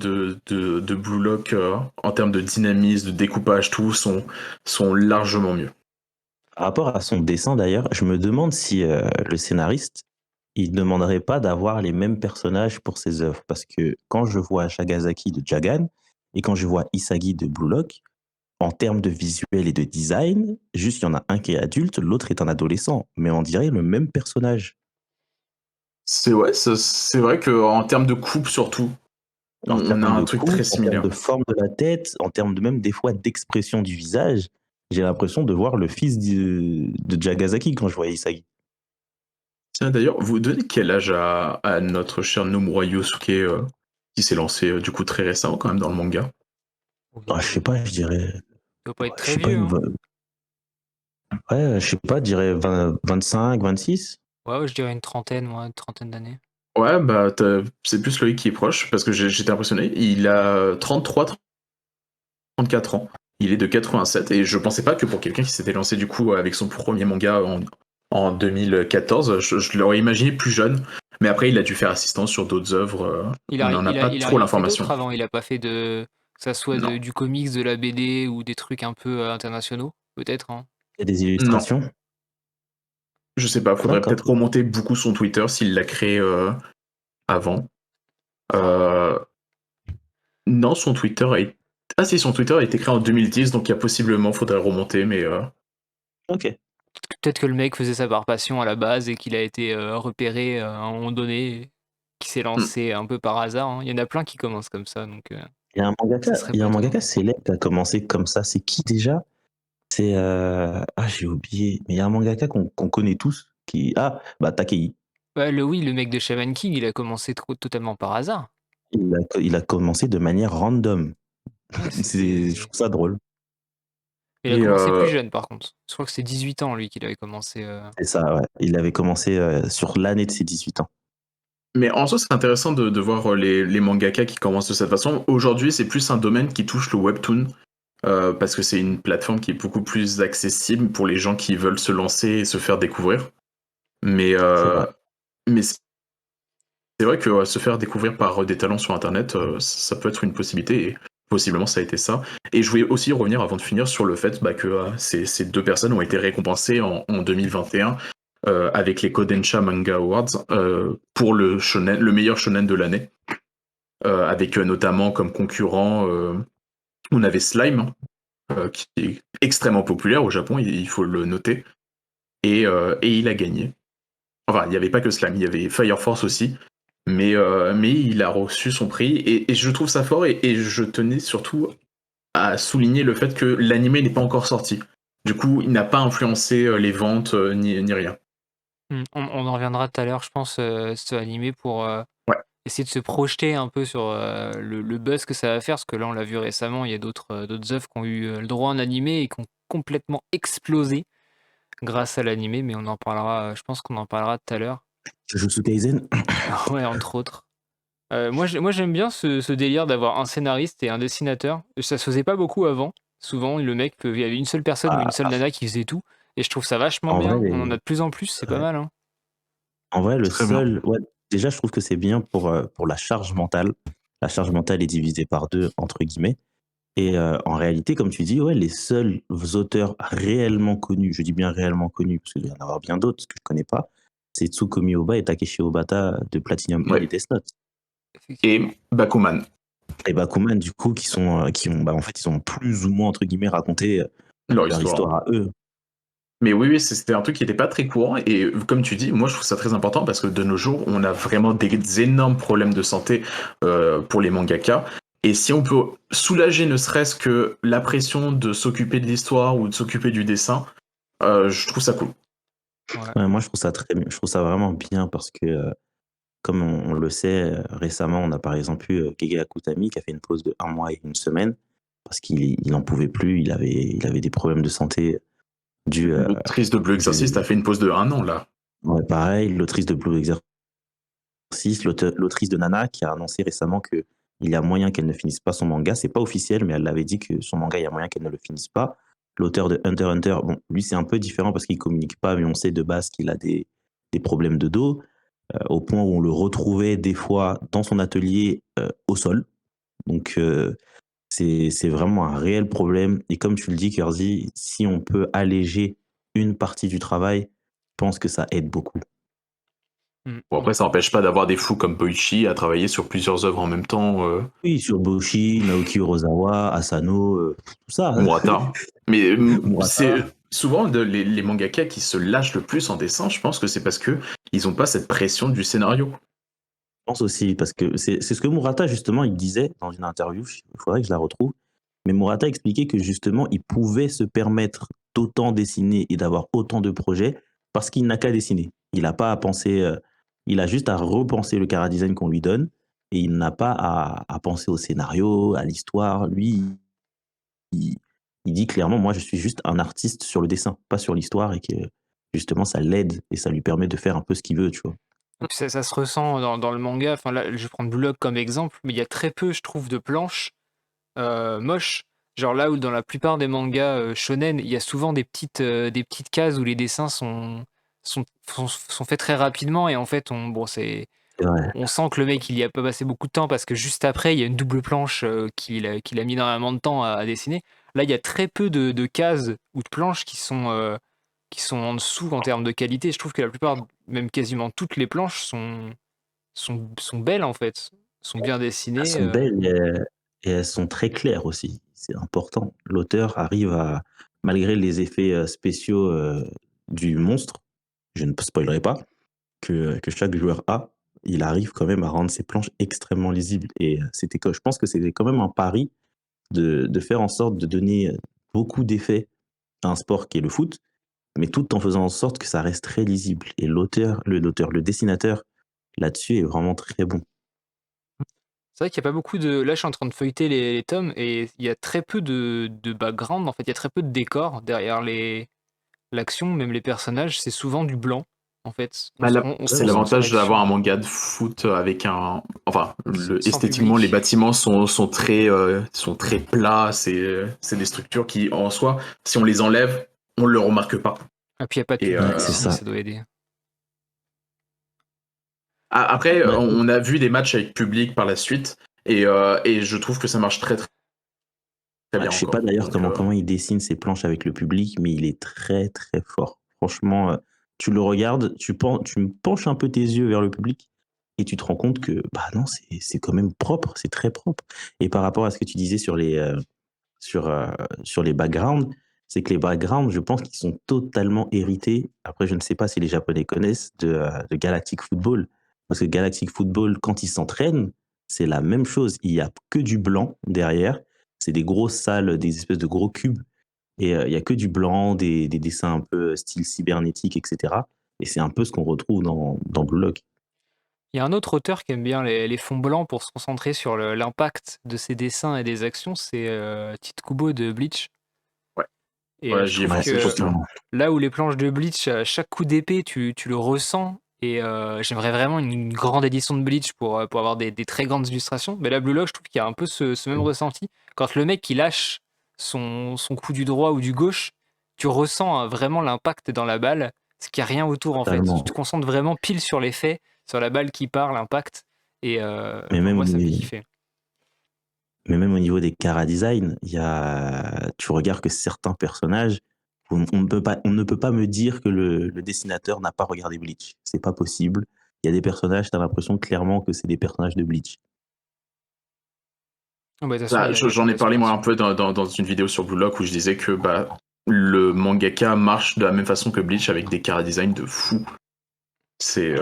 Speaker 2: Blue Lock en termes de dynamisme, de découpage, tout sont largement mieux.
Speaker 3: Par rapport à son dessin, d'ailleurs, je me demande si le scénariste, il ne demanderait pas d'avoir les mêmes personnages pour ses œuvres. Parce que quand je vois Shagasaki de Jagan et quand je vois Isagi de Blue Lock, en termes de visuel et de design, juste il y en a un qui est adulte, l'autre est un adolescent. Mais on dirait le même personnage.
Speaker 2: C'est ouais, c'est vrai qu'en termes de coupe surtout,
Speaker 3: En
Speaker 2: on a
Speaker 3: termes
Speaker 2: un
Speaker 3: de
Speaker 2: truc
Speaker 3: coupe,
Speaker 2: très
Speaker 3: en termes
Speaker 2: similaire.
Speaker 3: de forme de la tête, en termes de même des fois d'expression du visage, j'ai l'impression de voir le fils de Jagasaki quand je vois Isagi.
Speaker 2: Tiens, d'ailleurs, vous donnez quel âge à notre cher Nomura Yusuke qui s'est lancé du coup très récemment quand même dans le manga?
Speaker 1: Oui,
Speaker 3: Ah, je sais pas, je dirais.
Speaker 1: il doit pas être
Speaker 3: Je
Speaker 1: très
Speaker 3: sais pas,
Speaker 1: vieux, hein.
Speaker 3: ouais, je sais pas, je dirais 25, 26.
Speaker 1: Ouais, ouais, je dirais une trentaine, moi, une trentaine d'années.
Speaker 2: Ouais, c'est plus Loïc qui est proche parce que j'étais impressionné. Il a 33-34 ans. Il est de 87 et je pensais pas que pour quelqu'un qui s'était lancé du coup avec son premier manga en 2014, je l'aurais imaginé plus jeune. Mais après, il a dû faire assistance sur d'autres œuvres.
Speaker 1: Il
Speaker 2: On
Speaker 1: a,
Speaker 2: n'en a
Speaker 1: il a,
Speaker 2: pas
Speaker 1: il a
Speaker 2: trop
Speaker 1: rien fait
Speaker 2: l'information.
Speaker 1: d'autre avant. Il a pas fait que ça soit
Speaker 2: Non,
Speaker 1: du comics, de la BD ou des trucs un peu internationaux, peut-être, hein.
Speaker 3: Il y a des
Speaker 2: non.
Speaker 3: illustrations.
Speaker 2: Je sais pas, faudrait
Speaker 3: D'accord.
Speaker 2: peut-être remonter beaucoup son Twitter s'il l'a créé avant. Euh, non, son Twitter a été... Ah si, son Twitter a été créé en 2010, donc il y a possiblement, faudrait remonter, mais...
Speaker 3: Ok.
Speaker 1: Peut-être que le mec faisait ça par passion à la base et qu'il a été repéré à un moment donné, qui s'est
Speaker 2: hmm.
Speaker 1: lancé un peu par hasard, hein. Il y en a plein qui commencent comme ça, donc ça serait
Speaker 3: Il y
Speaker 1: pas
Speaker 3: a un
Speaker 1: étonnant.
Speaker 3: mangaka célèbre qui a commencé comme ça. C'est qui déjà? C'est ah, j'ai oublié. Mais il y a un mangaka qu'on connaît tous qui bah Takei.
Speaker 1: Ouais, oui, le mec de Shaman King, il a commencé totalement par hasard.
Speaker 3: Il a commencé de manière random.
Speaker 1: Ouais,
Speaker 3: Je trouve ça drôle.
Speaker 1: Il a
Speaker 2: Et
Speaker 1: commencé plus jeune, par contre. Je crois que c'est 18 ans, lui, qu'il avait commencé.
Speaker 3: C'est ça, ouais. Il avait commencé sur l'année de ses 18 ans.
Speaker 2: Mais en soi, c'est intéressant de voir les mangaka qui commencent de cette façon. Aujourd'hui, c'est plus un domaine qui touche le webtoon, parce que c'est une plateforme qui est beaucoup plus accessible pour les gens qui veulent se lancer et se faire découvrir. Mais,
Speaker 3: C'est vrai.
Speaker 2: mais c'est vrai que se faire découvrir par des talents sur Internet, ça peut être une possibilité, et possiblement ça a été ça. Et je voulais aussi revenir avant de finir sur le fait que ces deux personnes ont été récompensées en 2021 avec les Kodansha Manga Awards pour le meilleur shonen de l'année, avec notamment comme concurrent, on avait Slime, qui est extrêmement populaire au Japon, il faut le noter, et il a gagné. Enfin, il n'y avait pas que Slime, il y avait Fire Force aussi, mais il a reçu son prix, et je trouve ça fort, et je tenais surtout à souligner le fait que l'anime n'est pas encore sorti. Du coup, il n'a pas influencé les ventes ni rien.
Speaker 1: On en reviendra tout à l'heure, je pense, ce animé pour
Speaker 2: Ouais,
Speaker 1: essayer de se projeter un peu sur le buzz que ça va faire, parce que là, on l'a vu récemment, il y a d'autres œuvres qui ont eu le droit en animé et qui ont complètement explosé grâce à l'animé, mais on en parlera, je pense qu'on en parlera tout à l'heure.
Speaker 3: Jujutsu Kaisen.
Speaker 1: Ouais, entre autres. Moi, j'aime bien ce délire d'avoir un scénariste et un dessinateur. Ça se faisait pas beaucoup avant. Souvent, le mec, il y avait une seule personne ou une seule
Speaker 3: Ah,
Speaker 1: nana qui faisait tout. Et je trouve ça vachement
Speaker 3: en vrai,
Speaker 1: bien. On en a de plus en plus, c'est pas
Speaker 3: ouais.
Speaker 1: mal, hein.
Speaker 3: En vrai, le
Speaker 2: très bien.
Speaker 3: seul. Ouais, déjà, je trouve que c'est bien pour la charge mentale. La charge mentale est divisée par deux, entre guillemets. Et en réalité, comme tu dis, ouais, les seuls auteurs réellement connus, je dis bien réellement connus, parce qu'il doit y en avoir bien d'autres que je connais pas, c'est Tsukomi Oba et Takeshi Obata de Platinum Inn et
Speaker 2: Ouais.
Speaker 3: Death Note.
Speaker 1: Effectivement.
Speaker 2: Et Bakuman.
Speaker 3: Et Bakuman, du coup, qui ont, bah, en fait, ils ont plus ou moins, entre guillemets, raconté
Speaker 2: Leur
Speaker 3: leur
Speaker 2: histoire.
Speaker 3: histoire à eux.
Speaker 2: Mais oui, c'était un truc qui n'était pas très courant, et comme tu dis, moi je trouve ça très important parce que de nos jours, on a vraiment des énormes problèmes de santé pour les mangaka. Et si on peut soulager ne serait-ce que la pression de s'occuper de l'histoire ou de s'occuper du dessin, je trouve ça cool.
Speaker 1: Ouais.
Speaker 3: Ouais, moi, je trouve ça très bien. Je trouve ça vraiment bien parce que, comme on le sait, récemment, on a par exemple eu Gege Akutami qui a fait une pause de 1 mois et 1 semaine parce qu'il en pouvait plus. Il avait des problèmes de santé dus.
Speaker 2: L'autrice de Blue Exorcist a fait une pause de 1 an là.
Speaker 3: Ouais, pareil, l'autrice de Blue Exorcist, l'autrice de Nana qui a annoncé récemment que il y a moyen qu'elle ne finisse pas son manga. C'est pas officiel, mais elle l'avait dit que son manga, il y a moyen qu'elle ne le finisse pas. L'auteur de Hunter x Hunter, bon, lui, c'est un peu différent parce qu'il communique pas, mais on sait de base qu'il a des problèmes de dos, au point où on le retrouvait des fois dans son atelier au sol. Donc, c'est vraiment un réel problème. Et comme tu le dis, Kersey, si on peut alléger une partie du travail, je pense que ça aide beaucoup.
Speaker 2: Bon, après, ça n'empêche pas d'avoir des fous comme Boichi à travailler sur plusieurs œuvres en même temps,
Speaker 3: Oui, sur Boshi, Naoki Urasawa, Asano, tout ça.
Speaker 2: Murata. Mais c'est
Speaker 3: Murata.
Speaker 2: souvent les mangaka qui se lâchent le plus en dessin, je pense que c'est parce que ils ont pas cette pression du scénario.
Speaker 3: Je pense aussi, parce que c'est ce que Murata, justement, il disait dans une interview, il faudrait que je la retrouve, mais Murata expliquait que justement, il pouvait se permettre d'autant dessiner et d'avoir autant de projets parce qu'il n'a qu'à dessiner. Il n'a pas à penser, il a juste à repenser le chara-design qu'on lui donne et il n'a pas à penser au scénario, à l'histoire. Lui, il, il dit clairement, moi, je suis juste un artiste sur le dessin, pas sur l'histoire et que justement, ça l'aide et ça lui permet de faire un peu ce qu'il veut, tu vois.
Speaker 1: Et puis ça se ressent dans le manga. Enfin, là, je vais prendre Blue Lock comme exemple, mais il y a très peu, je trouve, de planches moches. Genre là où dans la plupart des mangas shonen, il y a souvent des petites cases où les dessins sont faits très rapidement et en fait,
Speaker 3: C'est vrai.
Speaker 1: on sent que le mec, il y a pas passé beaucoup de temps parce que juste après, il y a une double planche qu'il a mis énormément de temps à dessiner. Là, il y a très peu de cases ou de planches qui sont en dessous en termes de qualité. Je trouve que la plupart, même quasiment toutes les planches sont belles en fait, sont bien
Speaker 3: Elles
Speaker 1: dessinées.
Speaker 3: sont belles et elles sont très claires aussi. C'est important. L'auteur arrive à, malgré les effets spéciaux du monstre, je ne spoilerai pas, que chaque joueur a, il arrive quand même à rendre ses planches extrêmement lisibles. Et je pense que c'était quand même un pari de faire en sorte de donner beaucoup d'effets à un sport qui est le foot, mais tout en faisant en sorte que ça reste très lisible. Et le dessinateur, là-dessus est vraiment très bon.
Speaker 1: C'est vrai qu'il n'y a pas beaucoup de. Là, je suis en train de feuilleter les tomes et il y a très peu de background en fait. Il y a très peu de décors derrière l'action, même les personnages, c'est souvent du blanc. en fait. On se
Speaker 2: C'est
Speaker 1: concentre sur
Speaker 2: l'avantage d'avoir un
Speaker 1: l'action
Speaker 2: manga de foot avec un. Enfin,
Speaker 1: sans
Speaker 2: esthétiquement, les
Speaker 1: public.
Speaker 2: bâtiments sont très plats. C'est des structures qui, en soi, si on les enlève, on ne le remarque pas.
Speaker 1: Et puis il n'y a pas de
Speaker 2: Et
Speaker 1: public
Speaker 3: Ouais, c'est
Speaker 1: aussi,
Speaker 3: ça.
Speaker 1: ça doit aider.
Speaker 2: après,
Speaker 3: Ouais.
Speaker 2: on a vu des matchs avec public par la suite. Et je trouve que ça marche très, très, très bien
Speaker 3: Je sais pas
Speaker 2: encore.
Speaker 3: d'ailleurs
Speaker 2: Donc,
Speaker 3: comment il dessine ses planches avec le public, mais il est très très fort. Franchement, tu le regardes, tu me penches un peu tes yeux vers le public et tu te rends compte que bah non, c'est quand même propre, c'est très propre. Et par rapport à ce que tu disais sur, sur les backgrounds, c'est que les backgrounds, je pense qu'ils sont totalement hérités. Après, je ne sais pas si les Japonais connaissent de Galactic Football. Parce que Galactic Football, quand ils s'entraînent, c'est la même chose. Il n'y a que du blanc derrière. C'est des grosses salles, des espèces de gros cubes. Et il n'y a que du blanc, des dessins un peu style cybernétique, etc. Et c'est un peu ce qu'on retrouve dans Blue Lock.
Speaker 1: Il y a un autre auteur qui aime bien les fonds blancs pour se concentrer sur l'impact de ses dessins et des actions, c'est Tite Kubo de Bleach.
Speaker 2: ouais,
Speaker 1: Et
Speaker 2: voilà,
Speaker 1: je
Speaker 2: j'y ai
Speaker 1: trouve
Speaker 3: Ouais,
Speaker 2: pensé
Speaker 1: que
Speaker 2: justement.
Speaker 3: totalement.
Speaker 1: là où les planches de Bleach, chaque coup d'épée, tu le ressens. Et j'aimerais vraiment une grande édition de Bleach pour avoir des très grandes illustrations. Mais là, Blue Lock, je trouve qu'il y a un peu ce même ressenti. Quand le mec qui lâche son coup du droit ou du gauche, tu ressens vraiment l'impact dans la balle, ce qu'il n'y a rien autour en fait. Tu te
Speaker 3: Totalement.
Speaker 1: concentres vraiment pile sur l'effet, sur la balle qui part, l'impact. Et
Speaker 3: Mais même,
Speaker 1: moi, ça me fait kiffer.
Speaker 3: Mais même au niveau des chara design, tu regardes que certains personnages, on ne peut pas me dire que le dessinateur n'a pas regardé Bleach. C'est pas possible. Il y a des personnages, tu as l'impression clairement que c'est des personnages de Bleach.
Speaker 1: Ah bah, de toute façon, il y a
Speaker 2: J'en
Speaker 1: beaucoup
Speaker 2: ai parlé moi un
Speaker 1: d'inspiration.
Speaker 2: peu dans une vidéo sur Blue Lock où je disais que le mangaka marche de la même façon que Bleach avec des chara design de fou. C'est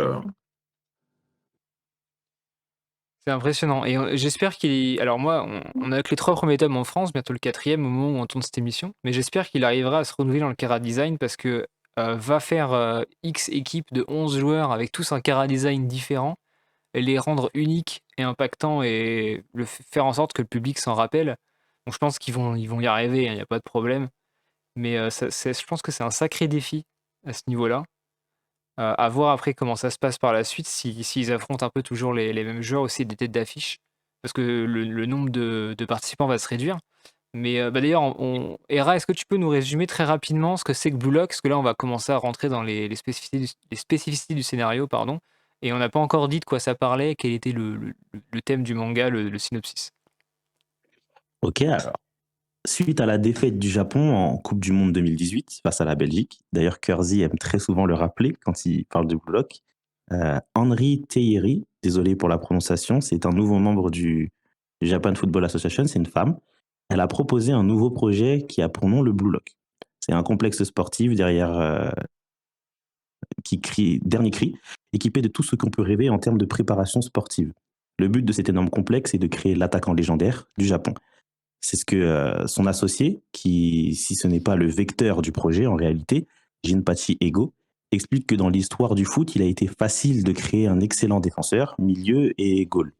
Speaker 1: C'est impressionnant. Et j'espère qu'il. Alors, moi, on a que les 3 premiers tomes en France, bientôt le 4e au moment où on tourne cette émission. Mais j'espère qu'il arrivera à se renouveler dans le Chara Design parce que va faire X équipes de 11 joueurs avec tous un Chara Design différent, et les rendre uniques et impactants et faire en sorte que le public s'en rappelle. Donc, je pense ils vont y arriver, il n'y a pas de problème. Mais je pense que c'est un sacré défi à ce niveau-là. À voir après comment ça se passe par la suite, s'ils affrontent un peu toujours les mêmes joueurs aussi des têtes d'affiche, parce que le nombre de participants va se réduire. Mais bah d'ailleurs, Hera, est-ce que tu peux nous résumer très rapidement ce que c'est que Blue Lock? Parce que là, on va commencer à rentrer dans les spécificités du scénario, pardon, et on n'a pas encore dit de quoi ça parlait, quel était le thème du manga, le synopsis.
Speaker 3: Ok, alors, suite à la défaite du Japon en Coupe du Monde 2018 face à la Belgique, d'ailleurs Kersey aime très souvent le rappeler quand il parle de Blue Lock, Henri Teyeri, désolé pour la prononciation, c'est un nouveau membre du Japan Football Association, c'est une femme. Elle a proposé un nouveau projet qui a pour nom le Blue Lock. C'est un complexe sportif derrière dernier cri, équipé de tout ce qu'on peut rêver en termes de préparation sportive. Le but de cet énorme complexe est de créer l'attaquant légendaire du Japon. C'est ce que son associé, qui, si ce n'est pas le vecteur du projet en réalité, Jinpachi Ego, explique que dans l'histoire du foot, il a été facile de créer un excellent défenseur, milieu et goal.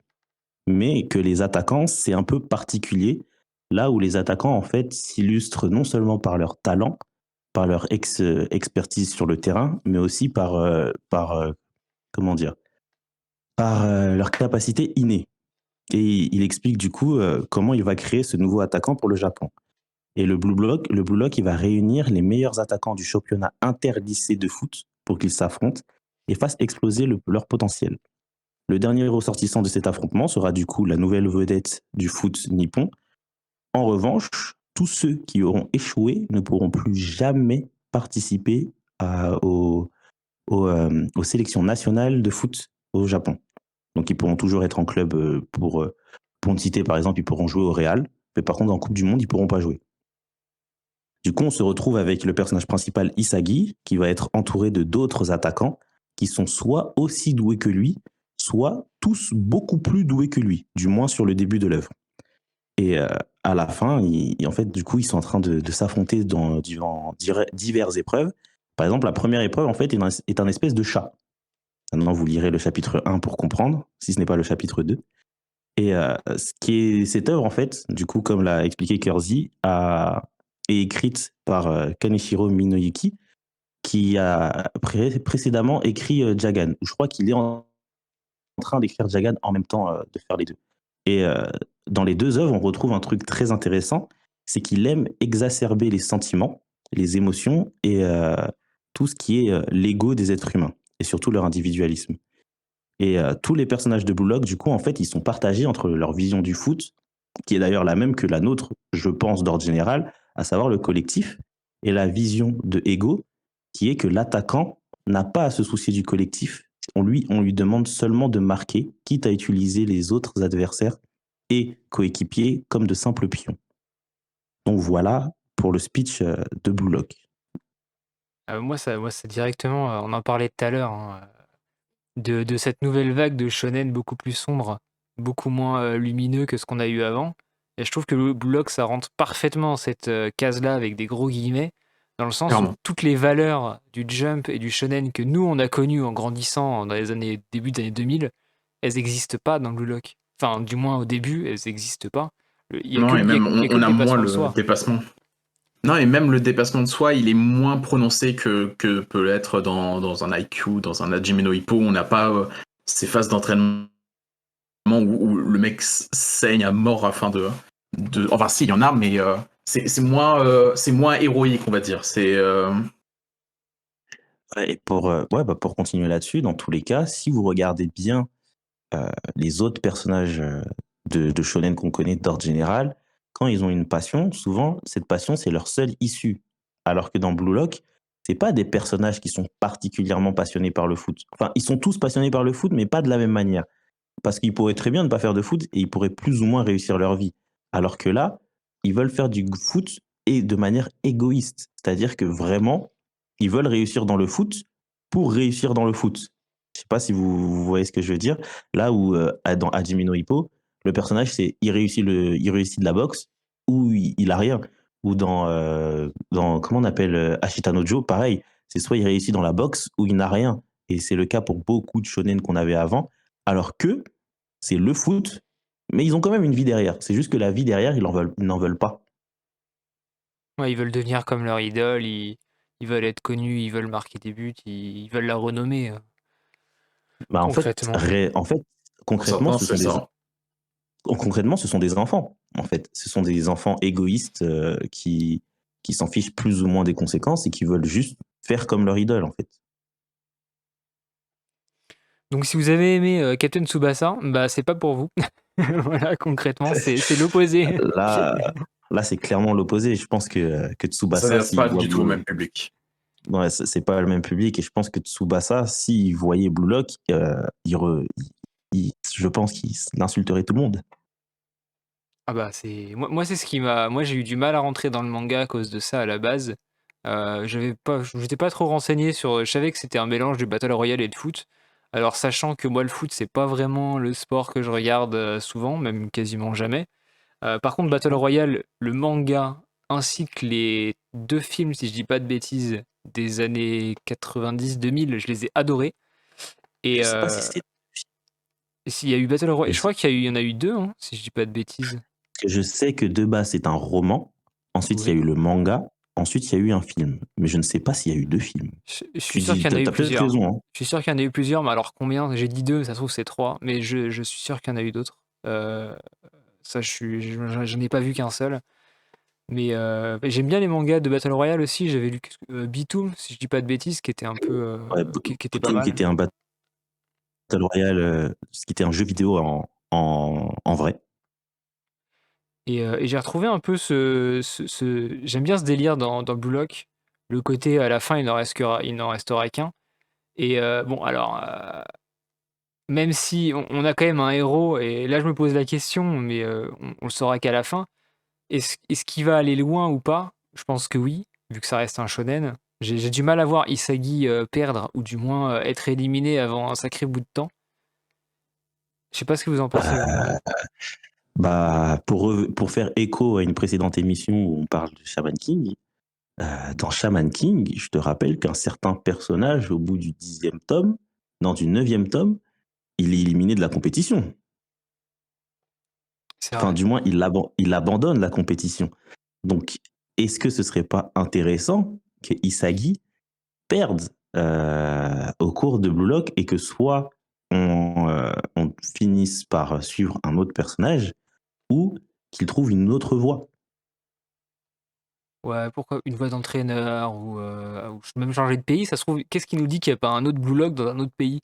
Speaker 3: Mais que les attaquants, c'est un peu particulier, là où les attaquants, en fait, s'illustrent non seulement par leur talent, par leur expertise sur le terrain, mais aussi comment dire, par leur capacité innée. Et il explique du coup comment il va créer ce nouveau attaquant pour le Japon. Et le Blue Lock, il va réunir les meilleurs attaquants du championnat interlycée de foot pour qu'ils s'affrontent et fassent exploser leur potentiel. Le dernier ressortissant de cet affrontement sera du coup la nouvelle vedette du foot nippon. En revanche, tous ceux qui auront échoué ne pourront plus jamais participer aux sélections nationales de foot au Japon. Donc ils pourront toujours être en club pour ne citer par exemple, ils pourront jouer au Real, mais par contre en Coupe du Monde, ils pourront pas jouer. Du coup, on se retrouve avec le personnage principal Isagi, qui va être entouré de d'autres attaquants qui sont soit aussi doués que lui, soit tous beaucoup plus doués que lui, du moins sur le début de l'œuvre. Et à la fin, en fait, du coup, ils sont en train de s'affronter dans diverses épreuves. Par exemple, la première épreuve, en fait, est un espèce de chat. Maintenant, vous lirez le chapitre 1 pour comprendre, si ce n'est pas le chapitre 2. Et cette œuvre, en fait, du coup, comme l'a expliqué Kersey, est écrite par Kaneshiro Minoyuki, qui a précédemment écrit Jagan. Je crois qu'il est en train d'écrire Jagan en même temps de faire les deux. Et dans les deux œuvres, on retrouve un truc très intéressant, c'est qu'il aime exacerber les sentiments, les émotions et tout ce qui est l'ego des êtres humains, et surtout leur individualisme. Et tous les personnages de Blue Lock, du coup, en fait, ils sont partagés entre leur vision du foot, qui est d'ailleurs la même que la nôtre, je pense, d'ordre général, à savoir le collectif, et la vision de Ego, qui est que l'attaquant n'a pas à se soucier du collectif. On lui demande seulement de marquer, quitte à utiliser les autres adversaires et coéquipiers comme de simples pions. Donc voilà pour le speech de Blue Lock.
Speaker 1: Moi, c'est directement, on en parlait tout à l'heure, hein, de cette nouvelle vague de shonen beaucoup plus sombre, beaucoup moins lumineux que ce qu'on a eu avant. Et je trouve que le Blue Lock, ça rentre parfaitement dans cette case-là avec des gros guillemets, dans le sens où
Speaker 2: Clairement.
Speaker 1: toutes les valeurs du jump et du shonen que nous on a connues en grandissant dans les début des années 2000, elles n'existent pas dans le Blue Lock. Enfin, du moins au début, elles n'existent pas. Il y a que,
Speaker 2: Non, et même
Speaker 1: il y a que
Speaker 2: on
Speaker 1: le
Speaker 2: a moins
Speaker 1: dépassement de
Speaker 2: le
Speaker 1: soi.
Speaker 2: dépassement. Non, et même le dépassement de soi, il est moins prononcé que peut l'être dans un IQ, dans un Hajime no Ippo. On n'a pas ces phases d'entraînement où le mec saigne à mort afin de... Enfin, si, il y en a, mais c'est moins héroïque, on va dire. C'est...
Speaker 3: Ouais, et pour continuer là-dessus, dans tous les cas, si vous regardez bien les autres personnages de shonen qu'on connaît d'ordre général, quand ils ont une passion, souvent, cette passion, c'est leur seule issue. Alors que dans Blue Lock, c'est pas des personnages qui sont particulièrement passionnés par le foot. Enfin, ils sont tous passionnés par le foot, mais pas de la même manière. Parce qu'ils pourraient très bien ne pas faire de foot et ils pourraient plus ou moins réussir leur vie. Alors que là, ils veulent faire du foot et de manière égoïste. C'est-à-dire que vraiment, ils veulent réussir dans le foot pour réussir dans le foot. Je sais pas si vous voyez ce que je veux dire. Là où dans Hajime no Ippo, le personnage, c'est il réussit de la boxe ou il a rien. Ou dans comment on appelle Ashita no Joe, pareil. C'est soit il réussit dans la boxe ou il n'a rien. Et c'est le cas pour beaucoup de shonen qu'on avait avant. Alors que c'est le foot, mais ils ont quand même une vie derrière. C'est juste que la vie derrière, ils n'en veulent pas.
Speaker 1: Ouais, ils veulent devenir comme leur idole, ils veulent être connus, ils veulent marquer des buts, ils veulent la renommer,
Speaker 3: Bah,
Speaker 1: concrètement.
Speaker 3: en fait,
Speaker 2: Pour certains, c'est ça.
Speaker 3: concrètement, ce sont des enfants. En fait, ce sont des enfants égoïstes qui s'en fichent plus ou moins des conséquences et qui veulent juste faire comme leur idole, en fait.
Speaker 1: Donc si vous avez aimé Captain Tsubasa, bah c'est pas pour vous. Voilà, concrètement, c'est l'opposé.
Speaker 3: Là, là, c'est clairement l'opposé. Je pense que
Speaker 2: Ça
Speaker 3: Tsubasa,
Speaker 2: s'adresse
Speaker 3: s'il
Speaker 2: pas
Speaker 3: voit
Speaker 2: du tout au même public.
Speaker 3: ouais, c'est pas le même public et je pense que Tsubasa, s'il voyait Blue Lock, je pense qu'il insulterait tout le monde.
Speaker 1: Ah bah c'est moi c'est ce qui m'a moi j'ai eu du mal à rentrer dans le manga à cause de ça à la base. J'étais pas trop renseigné sur je savais que c'était un mélange du battle royale et de foot. Alors sachant que moi le foot c'est pas vraiment le sport que je regarde souvent, même quasiment jamais. Par contre battle royale, le manga ainsi que les deux films si je dis pas de bêtises des années 90-2000, je les ai adorés.
Speaker 3: Je
Speaker 1: Et
Speaker 3: sais pas si c'est
Speaker 1: s'il y a eu battle royale,
Speaker 3: je
Speaker 1: je
Speaker 3: sais,
Speaker 1: crois qu'il y en a eu deux, hein, si je dis pas de bêtises.
Speaker 3: je sais que de base c'est un roman, ensuite il y a
Speaker 1: Oui.
Speaker 3: eu le manga, ensuite il y a eu un film, mais je ne sais pas s'il y a eu deux films.
Speaker 1: Je suis
Speaker 3: Tu
Speaker 1: sûr
Speaker 3: dis,
Speaker 1: qu'il y en a eu
Speaker 3: t'as peut-être
Speaker 1: plusieurs.
Speaker 3: raison, hein.
Speaker 1: Je suis sûr qu'il y en a eu plusieurs, mais alors combien? J'ai dit deux, ça se trouve c'est trois, mais je suis sûr qu'il y en a eu d'autres. Ça, j'en ai pas vu qu'un seul. Mais j'aime bien les mangas de Battle Royale aussi. J'avais lu Bitoom, si je dis pas de bêtises, qui était un peu,
Speaker 3: Ouais,
Speaker 1: qui était pas
Speaker 3: Bottom qui
Speaker 1: mal.
Speaker 3: était un Battle Royale, qui était un jeu vidéo en vrai.
Speaker 1: Et j'ai retrouvé un peu j'aime bien ce délire dans Blue Lock. Le côté à la fin, il n'en restera qu'un. Et bon, alors, même si on a quand même un héros, et là je me pose la question, mais on le saura qu'à la fin. Est-ce qu'il va aller loin ou pas? Je pense que oui, vu que ça reste un shonen. J'ai du mal à voir Isagi perdre, ou du moins être éliminé avant un sacré bout de temps. Je sais pas ce que vous en pensez, vous.
Speaker 3: Euh, Bah, pour faire écho à une précédente émission où on parle de Shaman King, dans Shaman King, je te rappelle qu'un certain personnage, au bout du 10e tome, non, du 9e tome, il est éliminé de la compétition.
Speaker 1: C'est
Speaker 3: Enfin,
Speaker 1: vrai.
Speaker 3: du moins, il abandonne la compétition. Donc, est-ce que ce serait pas intéressant que Isagi perdent au cours de Blue Lock et que soit on finisse par suivre un autre personnage ou qu'ils trouvent une autre voie.
Speaker 1: Ouais, pourquoi une voix d'entraîneur ou même changer de pays, ça se trouve, qu'est-ce qui nous dit qu'il y a pas un autre Blue Lock dans un autre pays?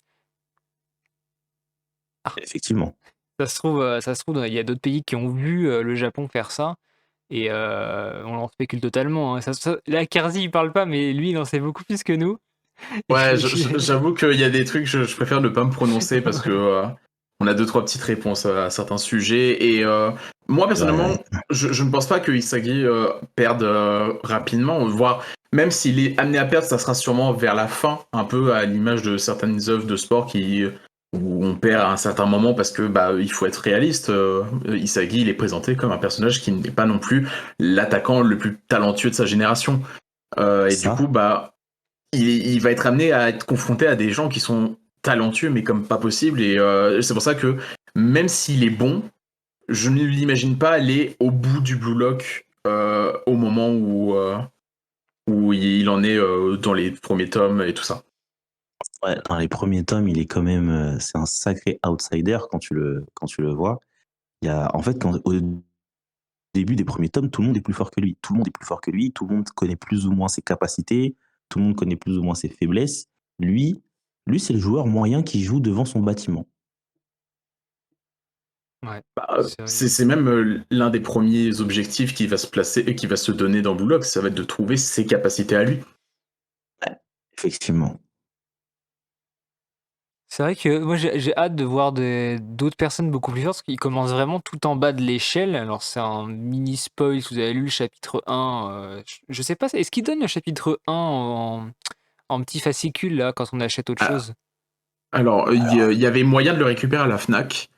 Speaker 1: Ah,
Speaker 3: Effectivement.
Speaker 1: ça se trouve, il y a d'autres pays qui ont vu, le Japon faire ça et on en spécule totalement, hein. Là, Karzi, il parle pas, mais lui, il en sait beaucoup plus que nous et
Speaker 2: Ouais,
Speaker 1: je
Speaker 2: j'avoue qu'il y a des trucs, je préfère ne pas me prononcer parce que on a deux, trois petites réponses à certains sujets. Et moi, personnellement,
Speaker 3: Ouais,
Speaker 2: je ne pense pas que Isagi perde rapidement, voire même s'il est amené à perdre, ça sera sûrement vers la fin, un peu à l'image de certaines œuvres de sport où on perd à un certain moment parce que bah il faut être réaliste. Isagi, il est présenté comme un personnage qui n'est pas non plus l'attaquant le plus talentueux de sa génération. Et du
Speaker 3: ça.
Speaker 2: coup, bah il va être amené à être confronté à des gens qui sont talentueux, mais comme pas possible. Et c'est pour ça que même s'il est bon, je ne l'imagine pas aller au bout du Blue Lock au moment où il en est dans les premiers tomes et tout ça.
Speaker 3: Ouais, dans les premiers tomes, il est quand même, c'est un sacré outsider quand tu le vois. En fait, au début des premiers tomes, tout le monde est plus fort que lui. Tout le monde est plus fort que lui. Tout le monde connaît plus ou moins ses capacités. Tout le monde connaît plus ou moins ses faiblesses. Lui, c'est le joueur moyen qui joue devant son bâtiment.
Speaker 1: ouais,
Speaker 2: Bah,
Speaker 1: c'est vrai.
Speaker 2: c'est même l'un des premiers objectifs qui va se placer et qui va se donner dans Blue Lock, ça va être de trouver ses capacités à lui.
Speaker 3: Ouais, effectivement.
Speaker 1: C'est vrai que moi j'ai hâte de voir d'autres personnes beaucoup plus fortes parce qu'ils commencent vraiment tout en bas de l'échelle. Alors c'est un mini spoil, si vous avez lu le chapitre 1, je sais pas, est-ce qu'ils donnent le chapitre 1 en petit fascicule là quand on achète autre
Speaker 2: Ah,
Speaker 1: chose?
Speaker 2: alors,
Speaker 3: Alors,
Speaker 2: il y avait moyen de le récupérer à la Fnac.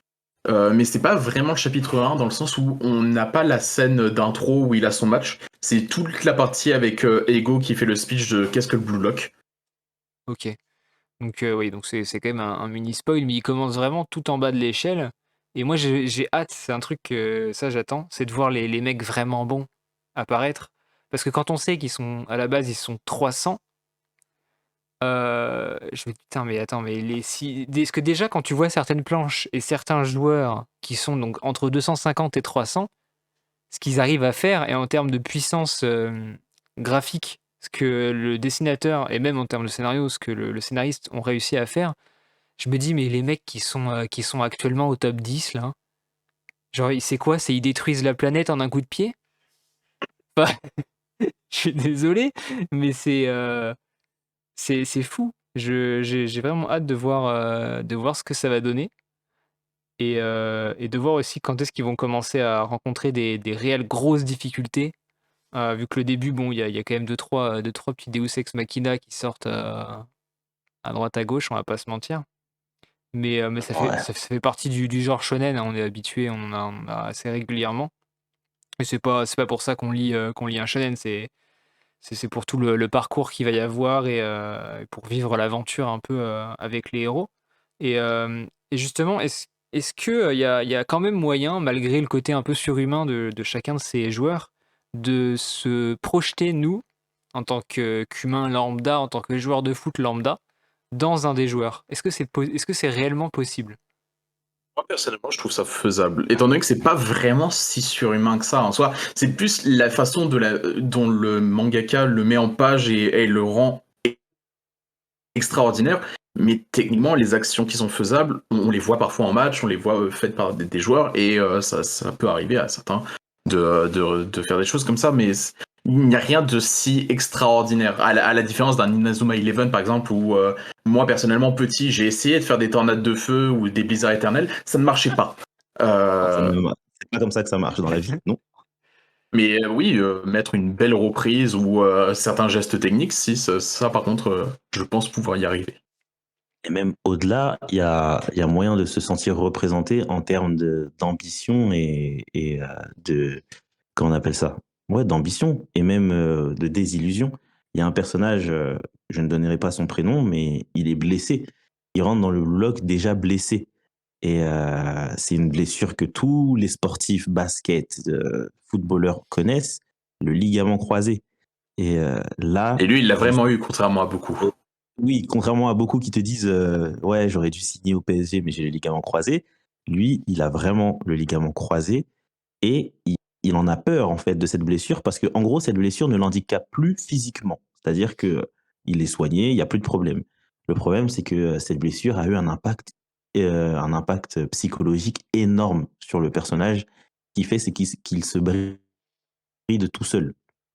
Speaker 2: Mais c'est pas vraiment le chapitre 1 dans le sens où on n'a pas la scène d'intro où il a son match. C'est toute la partie avec Ego qui fait le speech de qu'est-ce que le Blue Lock.
Speaker 1: OK. Donc oui, donc c'est quand même un mini spoil, mais il commence vraiment tout en bas de l'échelle et moi j'ai hâte, c'est un truc que ça j'attends, c'est de voir les mecs vraiment bons apparaître. Parce que quand on sait qu'ils sont à la base, ils sont 300. Je me dis: «Putain, mais attends, mais les si» parce que déjà quand tu vois certaines planches et certains joueurs qui sont donc entre 250 et 300, ce qu'ils arrivent à faire et en termes de puissance, graphique, ce que le dessinateur et même en termes de scénario, ce que le scénariste ont réussi à faire, je me dis: «Mais les mecs qui sont actuellement au top 10 là, genre c'est quoi? C'est ils détruisent la planète en un coup de pied?» Enfin, je suis désolé, mais c'est fou. J'ai vraiment hâte de voir ce que ça va donner et de voir aussi quand est-ce qu'ils vont commencer à rencontrer des réelles grosses difficultés. Vu que le début, bon, il y a quand même deux trois petits Deus ex machina qui sortent, à droite à gauche, on va pas se mentir. Mais
Speaker 3: ouais.
Speaker 1: ça fait partie du genre shonen, hein, on est habitué, on en a assez régulièrement et c'est pas pour ça qu'on lit un shonen, c'est pour tout le parcours qu'il va y avoir et pour vivre l'aventure un peu, avec les héros et justement, est-ce que, il y a quand même moyen, malgré le côté un peu surhumain de chacun de ces joueurs, de se projeter, nous, en tant qu'humains lambda, en tant que joueurs de foot lambda, dans un des joueurs? Est-ce que c'est réellement possible?
Speaker 2: Moi, personnellement, je trouve ça faisable. Étant donné que c'est pas vraiment si surhumain que ça en soi, c'est plus la façon dont le mangaka le met en page et le rend extraordinaire. Mais techniquement, les actions qui sont faisables, on les voit parfois en match, on les voit faites par des joueurs, et ça peut arriver à certains de faire des choses comme ça, mais il n'y a rien de si extraordinaire. À la différence d'un Inazuma Eleven, par exemple, où moi, personnellement, petit, j'ai essayé de faire des tornades de feu ou des blizzards éternels, ça ne marchait pas.
Speaker 3: Non,
Speaker 2: Euh,
Speaker 3: c'est pas comme ça que ça marche dans la vie, non.
Speaker 2: mais oui, mettre une belle reprise ou certains gestes techniques, si, ça par contre, je pense pouvoir y arriver.
Speaker 3: Et même au-delà, il y a moyen de se sentir représenté en termes d'ambition et de, comment on appelle ça? Ouais, d'ambition et même de désillusion. Il y a un personnage, je ne donnerai pas son prénom, mais il est blessé. Il rentre dans le bloc déjà blessé. Et c'est une blessure que tous les sportifs basket, footballeurs connaissent, le ligament croisé. Et là,
Speaker 2: Et lui, il l'a
Speaker 3: franchement,
Speaker 2: vraiment eu, contrairement à beaucoup.
Speaker 3: oui, contrairement à beaucoup qui te disent ouais, j'aurais dû signer au PSG, mais j'ai le ligament croisé. Lui, il a vraiment le ligament croisé et il en a peur en fait de cette blessure parce que en gros, cette blessure ne l'handicape plus physiquement. C'est-à-dire que il est soigné, il y a plus de problème. Le problème, c'est que cette blessure a eu un impact psychologique énorme sur le personnage. Ce qu'il fait, c'est qu'il se bride tout seul.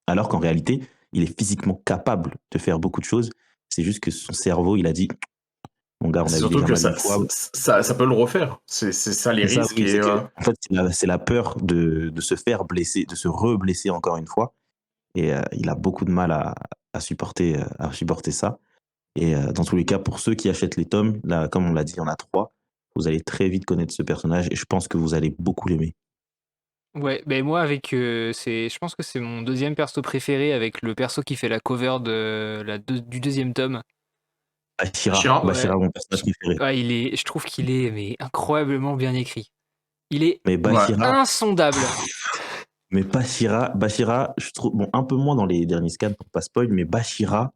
Speaker 3: Alors qu'en réalité, il est physiquement capable de faire beaucoup de choses. C'est juste que son cerveau, il a dit, mon gars, on
Speaker 2: C'est
Speaker 3: a vu
Speaker 2: surtout
Speaker 3: déjà
Speaker 2: que
Speaker 3: mal une fois.
Speaker 2: ça peut le refaire. C'est ça les
Speaker 3: C'est ça,
Speaker 2: risques.
Speaker 3: oui,
Speaker 2: Et
Speaker 3: c'est que, en fait, c'est la peur de se faire blesser, de se re-blesser encore une fois. Et il a beaucoup de mal à supporter ça. Et dans tous les cas, pour ceux qui achètent les tomes, là, comme on l'a dit, il y en a 3. Vous allez très vite connaître ce personnage et je pense que vous allez beaucoup l'aimer.
Speaker 1: Ouais, ben moi avec je pense que c'est mon deuxième perso préféré avec le perso qui fait la cover du deuxième tome.
Speaker 3: Bashira,
Speaker 2: Chira,
Speaker 1: Ouais,
Speaker 3: Bashira, mon personnage préféré.
Speaker 1: ouais, je trouve qu'il est mais incroyablement bien écrit. Il est
Speaker 3: Mais
Speaker 2: ouais.
Speaker 3: Bashira,
Speaker 1: insondable.
Speaker 3: Mais Bashira, je trouve, bon, un peu moins dans les derniers scans pour pas spoil, mais Bashira,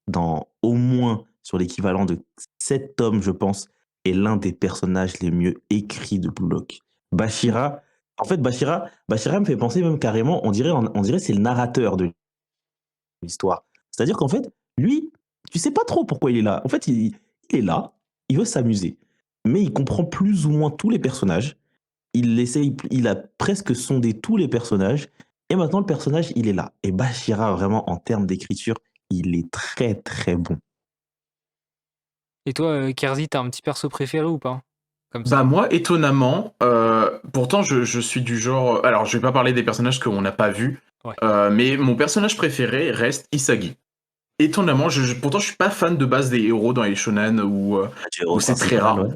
Speaker 3: dans au moins sur l'équivalent de 7 tomes, je pense, est l'un des personnages les mieux écrits de Blue Lock. Bashira, en fait, Bashira me fait penser même carrément, on dirait c'est le narrateur de l'histoire. C'est-à-dire qu'en fait, lui, tu sais pas trop pourquoi il est là. En fait, il est là, il veut s'amuser, mais il comprend plus ou moins tous les personnages. Il a presque sondé tous les personnages. Et maintenant, le personnage, il est là. Et Bashira, vraiment, en termes d'écriture, il est très, très bon.
Speaker 1: Et toi, Kersey, t'as un petit perso préféré ou pas? Comme
Speaker 2: Bah
Speaker 1: ça.
Speaker 2: moi, étonnamment, pourtant je suis du genre... Alors, je vais pas parler des personnages qu'on n'a pas vus,
Speaker 1: Ouais.
Speaker 2: mais mon personnage préféré reste Isagi. Étonnamment, pourtant je suis pas fan de base des héros dans les shonen
Speaker 3: Du
Speaker 2: où
Speaker 3: héros
Speaker 2: c'est très
Speaker 3: principal,
Speaker 2: rare.
Speaker 3: ouais.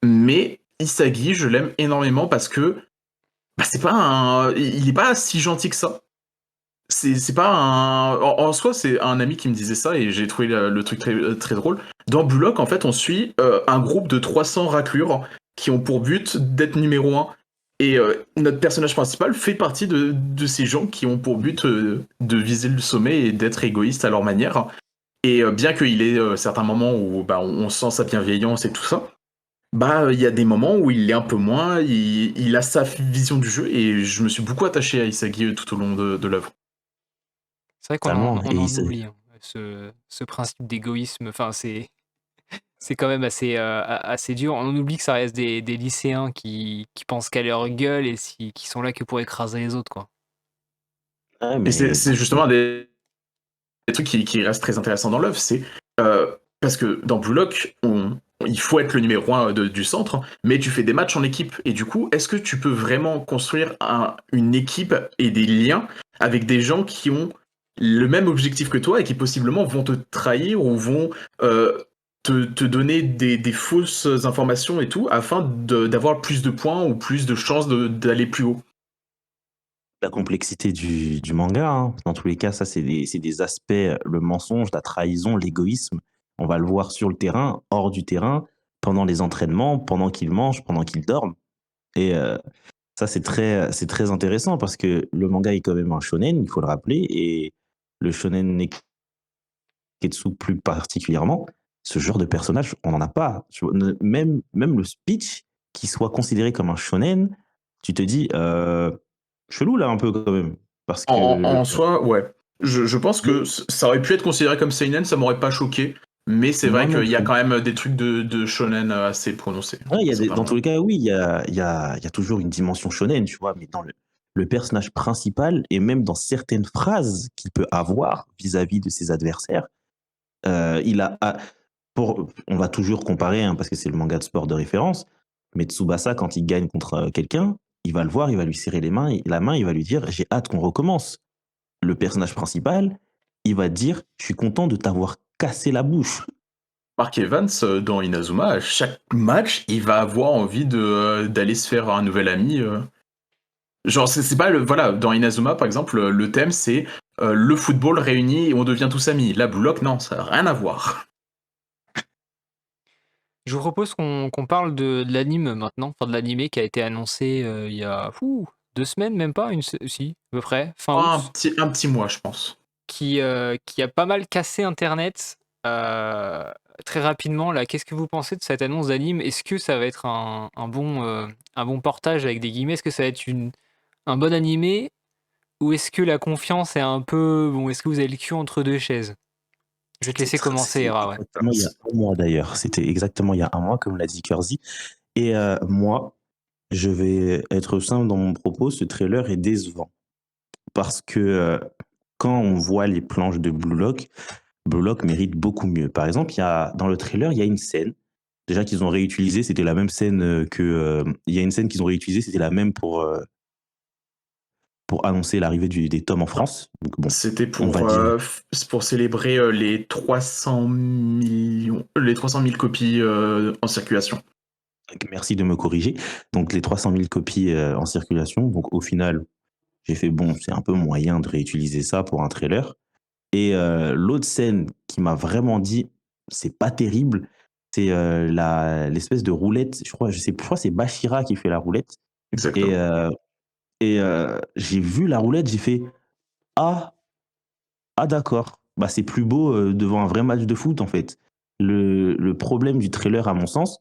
Speaker 2: Mais Isagi, je l'aime énormément parce que bah, c'est pas il est pas si gentil que ça. C'est pas un. En soi, c'est un ami qui me disait ça et j'ai trouvé le truc très, très drôle. Dans Blue Lock, en fait, on suit un groupe de 300 raclures qui ont pour but d'être numéro 1. Et notre personnage principal fait partie de ces gens qui ont pour but de viser le sommet et d'être égoïstes à leur manière. Et bien qu'il ait certains moments où bah, on sent sa bienveillance et tout ça, bah il y a des moments où il l'est un peu moins, il a sa vision du jeu et je me suis beaucoup attaché à Isagi tout au long de l'œuvre.
Speaker 1: C'est vrai qu'on
Speaker 3: Totalement.
Speaker 1: on
Speaker 3: Et
Speaker 1: en oublie, hein, ce principe d'égoïsme. Enfin, c'est quand même assez dur. On oublie que ça reste des lycéens qui pensent qu'à leur gueule et qui sont là que pour écraser les autres, quoi.
Speaker 3: ouais,
Speaker 2: Et
Speaker 3: mais
Speaker 2: c'est justement des trucs qui restent très intéressants dans l'œuvre, c'est parce que dans Blue Lock, il faut être le numéro 1 du centre, mais tu fais des matchs en équipe. Et du coup, est-ce que tu peux vraiment construire une équipe et des liens avec des gens qui ont le même objectif que toi et qui possiblement vont te trahir ou vont te donner des fausses informations et tout afin d'avoir plus de points ou plus de chances d'aller plus haut?
Speaker 3: la complexité du manga, hein. Dans tous les cas, ça, c'est des aspects, le mensonge, la trahison, l'égoïsme. On va le voir sur le terrain, hors du terrain, pendant les entraînements, pendant qu'il mange, pendant qu'il dorme. Et ça, c'est très intéressant parce que le manga est quand même un shonen, il faut le rappeler, et le shonen Neketsu plus particulièrement, ce genre de personnage, on n'en a pas. Même le speech qui soit considéré comme un shonen, tu te dis, chelou là un peu quand même. Parce que
Speaker 2: En soi, ouais. Je pense que ça aurait pu être considéré comme seinen, ça m'aurait pas choqué. Mais c'est
Speaker 3: moi
Speaker 2: vrai
Speaker 3: non
Speaker 2: qu'il y a
Speaker 3: plus.
Speaker 2: quand même des trucs de shonen assez prononcés.
Speaker 3: Ouais, dans tous
Speaker 2: Certainement.
Speaker 3: les cas, oui, il y a toujours une dimension shonen, tu vois, mais dans le personnage principal et même dans certaines phrases qu'il peut avoir vis-à-vis de ses adversaires, il a, on va toujours comparer, hein, parce que c'est le manga de sport de référence, mais Tsubasa, quand il gagne contre quelqu'un, il va le voir, il va lui serrer la main, il va lui dire j'ai hâte qu'on recommence. Le personnage principal, il va dire je suis content de t'avoir cassé la bouche.
Speaker 2: Mark Evans, dans Inazuma, à chaque match, il va avoir envie d'aller se faire un nouvel ami. Genre, c'est pas le. Voilà, dans Inazuma, par exemple, le thème, c'est le football réuni et on devient tous amis. La Blue Lock, non, ça n'a rien à voir.
Speaker 1: Je vous propose qu'on parle de l'anime maintenant, enfin de l'animé qui a été annoncé il y a 2 semaines, même pas, si, à peu près, fin août.
Speaker 2: Un petit mois, je pense.
Speaker 1: qui a pas mal cassé internet, très rapidement là. Qu'est-ce que vous pensez de cette annonce d'anime? Est-ce que ça va être un bon portage avec des guillemets? Est-ce que ça va être un bon animé? Ou est-ce que la confiance est un peu bon, est-ce que vous avez le cul entre 2 chaises? Je vais te laisser commencer,
Speaker 3: C'était
Speaker 1: Hera, ouais.
Speaker 3: exactement il y a un mois d'ailleurs. C'était exactement il y a un mois, comme l'a dit Curzy. Et moi, je vais être simple dans mon propos, ce trailer est décevant. Parce que quand on voit les planches de Blue Lock mérite beaucoup mieux. Par exemple, dans le trailer, il y a une scène, déjà qu'ils ont réutilisée, c'était la même scène il y a une scène qu'ils ont réutilisée, c'était la même pour annoncer l'arrivée des tomes en France. Donc bon,
Speaker 2: C'était
Speaker 3: on va dire.
Speaker 2: pour célébrer les 300 000 copies en circulation.
Speaker 3: Merci de me corriger. Donc les 300 000 copies en circulation. Donc au final, j'ai fait bon, c'est un peu moyen de réutiliser ça pour un trailer. Et l'autre scène qui m'a vraiment dit, c'est pas terrible, c'est l'espèce de roulette. Je crois que c'est Bashira qui fait la roulette. Et,
Speaker 2: Exactement.
Speaker 3: j'ai vu la roulette, j'ai fait ah, ah d'accord. Bah, c'est plus beau devant un vrai match de foot en fait. Le problème du trailer, à mon sens,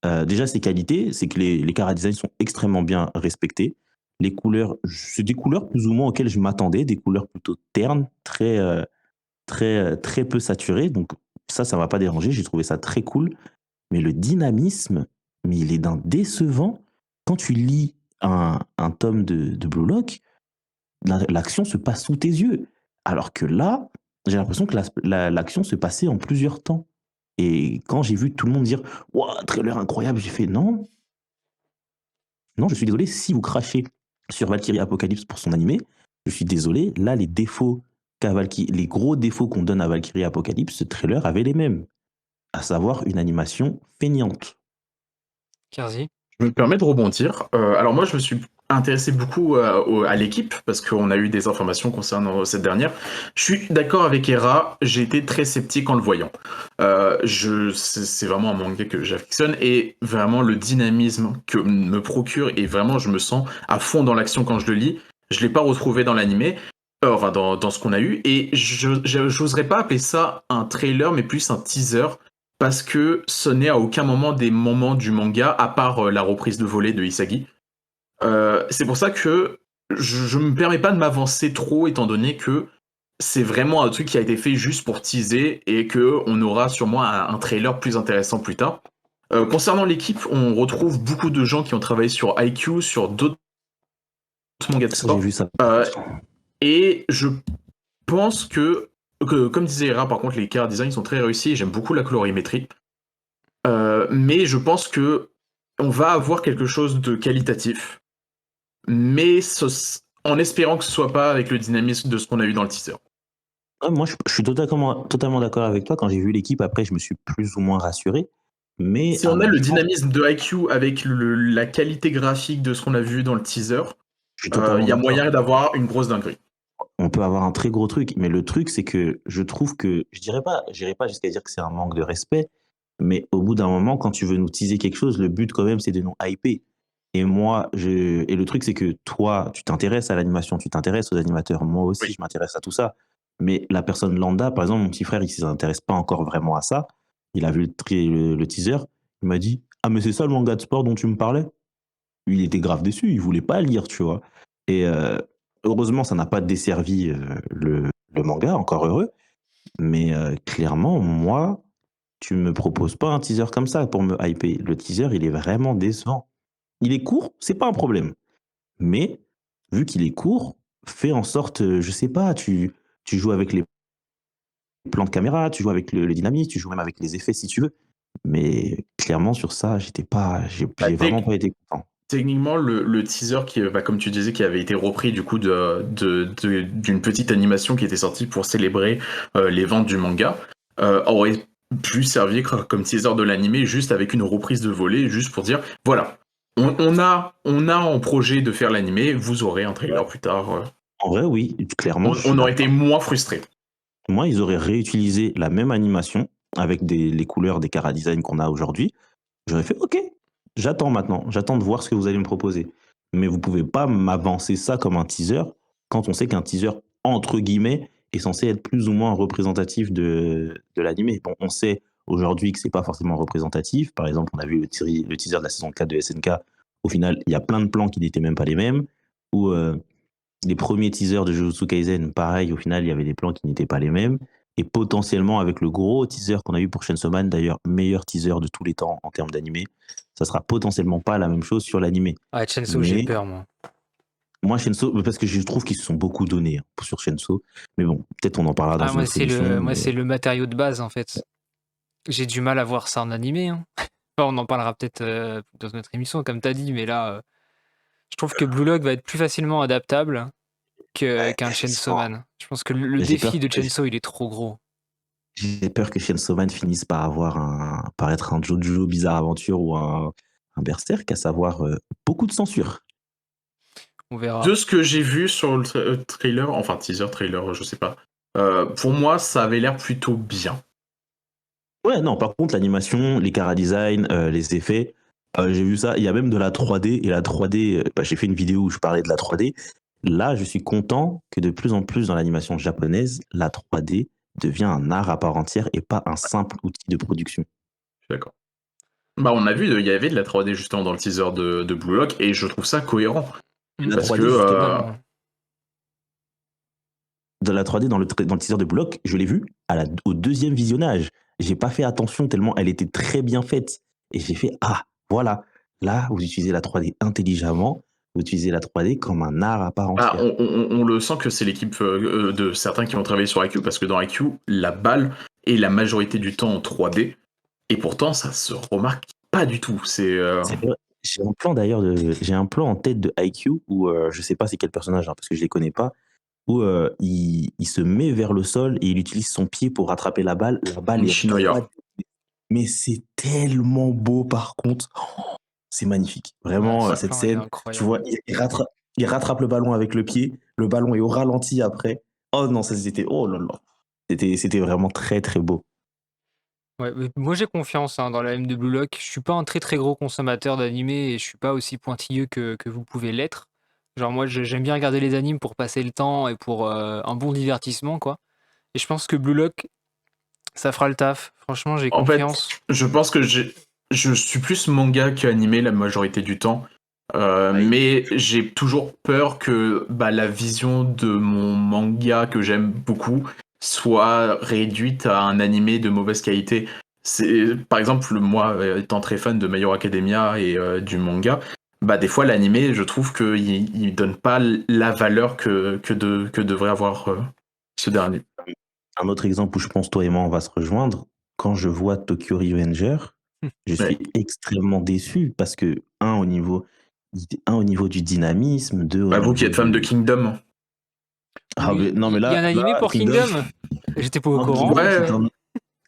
Speaker 3: déjà ses qualités, c'est que les chara-design sont extrêmement bien respectés. Les couleurs, c'est des couleurs plus ou moins auxquelles je m'attendais, des couleurs plutôt ternes, très peu saturées. Donc ça m'a pas dérangé, j'ai trouvé ça très cool. Mais le dynamisme, mais il est d'un décevant. Quand tu lis un tome de Blue Lock, l'action se passe sous tes yeux. Alors que là, j'ai l'impression que l'action se passait en plusieurs temps. Et quand j'ai vu tout le monde dire Ouah, trailer incroyable, j'ai fait non, non, je suis désolé, si vous crachez sur Valkyrie Apocalypse pour son animé, je suis désolé, là, les gros défauts qu'on donne à Valkyrie Apocalypse, ce trailer avait les mêmes, à savoir une animation feignante.
Speaker 1: Quinzi?
Speaker 2: Je me permets de rebondir. Alors moi, je me suis intéressé beaucoup à l'équipe parce qu'on a eu des informations concernant cette dernière. Je suis d'accord avec Hera, j'ai été très sceptique en le voyant. C'est vraiment un manga que j'affectionne et vraiment le dynamisme que me procure et vraiment je me sens à fond dans l'action quand je le lis. Je l'ai pas retrouvé dans l'animé, enfin dans ce qu'on a eu et j'oserais pas appeler ça un trailer mais plus un teaser parce que ce n'est à aucun moment des moments du manga, à part la reprise de volée de Isagi. C'est pour ça que je me permets pas de m'avancer trop, étant donné que c'est vraiment un truc qui a été fait juste pour teaser et que on aura sûrement un trailer plus intéressant plus tard. Concernant l'équipe, on retrouve beaucoup de gens qui ont travaillé sur IQ, sur d'autres mangas de
Speaker 3: Ça, j'ai
Speaker 2: sport.
Speaker 3: vu ça.
Speaker 2: Et je pense que, comme disait Hera, par contre, les chara design sont très réussis et j'aime beaucoup la colorimétrie. Mais je pense que on va avoir quelque chose de qualitatif, mais en espérant que ce soit pas avec le dynamisme de ce qu'on a eu dans le teaser.
Speaker 3: Ouais, moi, je suis totalement d'accord avec toi. Quand j'ai vu l'équipe, après, je me suis plus ou moins rassuré. Mais
Speaker 2: Si
Speaker 3: à
Speaker 2: on a
Speaker 3: mon
Speaker 2: le
Speaker 3: sens,
Speaker 2: dynamisme de IQ avec la qualité graphique de ce qu'on a vu dans le teaser,
Speaker 3: je suis
Speaker 2: il
Speaker 3: totalement
Speaker 2: y a
Speaker 3: d'accord.
Speaker 2: moyen d'avoir une grosse dinguerie.
Speaker 3: On peut avoir un très gros truc, mais le truc, c'est que je trouve que, j'irai pas jusqu'à dire que c'est un manque de respect, mais au bout d'un moment, quand tu veux nous teaser quelque chose, le but quand même, c'est de nous hyper. Et le truc, c'est que toi, tu t'intéresses à l'animation, tu t'intéresses aux animateurs. Moi aussi,
Speaker 2: Oui.
Speaker 3: je m'intéresse à tout ça. Mais la personne lambda, par exemple, mon petit frère, il ne s'intéresse pas encore vraiment à ça. Il a vu le teaser. Il m'a dit, ah, mais c'est ça le manga de sport dont tu me parlais? Lui, il était grave déçu. Il voulait pas lire, tu vois. Et heureusement, ça n'a pas desservi le manga, encore heureux. Mais clairement, moi, tu me proposes pas un teaser comme ça pour me hyper. Le teaser, il est vraiment décevant. Il est court, c'est pas un problème. Mais vu qu'il est court, fais en sorte, je sais pas, tu joues avec les plans de caméra, tu joues avec le dynamisme, tu joues même avec les effets si tu veux. Mais clairement, sur ça,
Speaker 2: Bah,
Speaker 3: j'ai vraiment pas été content.
Speaker 2: techniquement, le teaser qui, bah, comme tu disais, qui avait été repris du coup d'une petite animation qui était sortie pour célébrer les ventes du manga, aurait pu servir comme teaser de l'animé juste avec une reprise de volet, juste pour dire voilà, on a en projet de faire l'animé, vous aurez un trailer plus tard.
Speaker 3: En vrai, oui, clairement, je suis
Speaker 2: On aurait été
Speaker 3: d'accord.
Speaker 2: moins frustrés.
Speaker 3: Moi, ils auraient réutilisé la même animation avec les couleurs des chara-design qu'on a aujourd'hui. J'aurais fait OK, j'attends maintenant, j'attends de voir ce que vous allez me proposer. Mais vous pouvez pas m'avancer ça comme un teaser quand on sait qu'un teaser, entre guillemets, est censé être plus ou moins représentatif de l'animé. Bon, on sait aujourd'hui que c'est pas forcément représentatif. Par exemple, on a vu le teaser de la saison 4 de SNK. Au final, il y a plein de plans qui n'étaient même pas les mêmes. Ou les premiers teasers de Jujutsu Kaisen, pareil, au final, il y avait des plans qui n'étaient pas les mêmes. Et potentiellement, avec le gros teaser qu'on a eu pour Chainsaw Man, d'ailleurs, meilleur teaser de tous les temps en termes d'animé, ça sera potentiellement pas la même chose sur l'animé.
Speaker 1: Ouais, Chainsaw, j'ai peur, moi.
Speaker 3: Moi, Chainsaw, parce que je trouve qu'ils se sont beaucoup donnés sur Chainsaw. Mais bon, peut-être on en parlera dans une
Speaker 1: moi,
Speaker 3: autre émission.
Speaker 1: moi, c'est le matériau de base, en fait. J'ai du mal à voir ça en animé. Hein. Enfin, on en parlera peut-être dans notre émission, comme tu as dit, mais là, je trouve que Blue Lock va être plus facilement adaptable qu'un Chainsaw Man. Je pense que le défi de Chainsaw, il est trop gros.
Speaker 3: J'ai peur que Chainsaw Man finisse par être un Jojo Bizarre Aventure ou un Berserk, à savoir beaucoup de censure.
Speaker 1: On verra.
Speaker 2: De ce que j'ai vu sur le trailer, enfin teaser, trailer, je sais pas, pour moi, ça avait l'air plutôt bien.
Speaker 3: Ouais, non, par contre, l'animation, les chara-design, les effets, j'ai vu ça. Il y a même de la 3D. Et la 3D, j'ai fait une vidéo où je parlais de la 3D. Là, je suis content que de plus en plus dans l'animation japonaise, la 3D devient un art à part entière et pas un simple outil de production.
Speaker 2: Je suis d'accord. Bah, on a vu, il y avait de la 3D justement dans le teaser de Blue Lock et je trouve ça cohérent.
Speaker 3: La
Speaker 2: Parce
Speaker 3: 3D,
Speaker 2: que
Speaker 1: justement.
Speaker 3: De la 3D dans le teaser de Block, je l'ai vu au deuxième visionnage. J'ai pas fait attention tellement elle était très bien faite. Et j'ai fait, ah, voilà, là, vous utilisez la 3D intelligemment, vous utilisez la 3D comme un art à part
Speaker 2: bah,
Speaker 3: entière.
Speaker 2: on le sent que c'est l'équipe de certains qui ont travaillé sur IQ, parce que dans IQ, la balle est la majorité du temps en 3D, et pourtant ça se remarque pas du tout. C'est
Speaker 3: vrai. J'ai un plan d'ailleurs, j'ai un plan en tête de IQ où je sais pas c'est quel personnage, hein, parce que je les connais pas, où il se met vers le sol et il utilise son pied pour rattraper la balle. La balle est
Speaker 2: Nishinoya.
Speaker 3: droite. Mais c'est tellement beau par contre. Oh, c'est magnifique. Vraiment,
Speaker 1: Ce
Speaker 3: cette
Speaker 1: plan, il est
Speaker 3: scène,
Speaker 1: incroyable.
Speaker 3: tu vois, il rattrape le ballon avec le pied. Le ballon est au ralenti après. Oh non, ça c'était. Oh là là. C'était vraiment très très beau.
Speaker 1: Ouais, mais moi j'ai confiance dans la M de Blue Lock. Je suis pas un très très gros consommateur d'animés et je suis pas aussi pointilleux que vous pouvez l'être. Genre moi j'aime bien regarder les animes pour passer le temps et pour un bon divertissement quoi. Et je pense que Blue Lock ça fera le taf. Franchement j'ai
Speaker 2: En fait,
Speaker 1: confiance.
Speaker 2: je pense que je suis plus manga qu'animé la majorité du temps. Mais j'ai toujours peur que la vision de mon manga que j'aime beaucoup soit réduite à un animé de mauvaise qualité. Par exemple, moi, étant très fan de My Hero Academia et du manga, des fois l'animé, je trouve qu'il donne pas la valeur que devrait avoir ce dernier.
Speaker 3: Un autre exemple où je pense toi et moi on va se rejoindre, quand je vois Tokyo Revenger, je suis extrêmement déçu parce que, au niveau du dynamisme, deux, au
Speaker 2: Vous
Speaker 3: niveau
Speaker 2: qui êtes fan de Kingdom.
Speaker 3: Ah, mais, non, mais
Speaker 1: il y a un animé pour Kingdom. J'étais pas au courant.
Speaker 2: Ouais.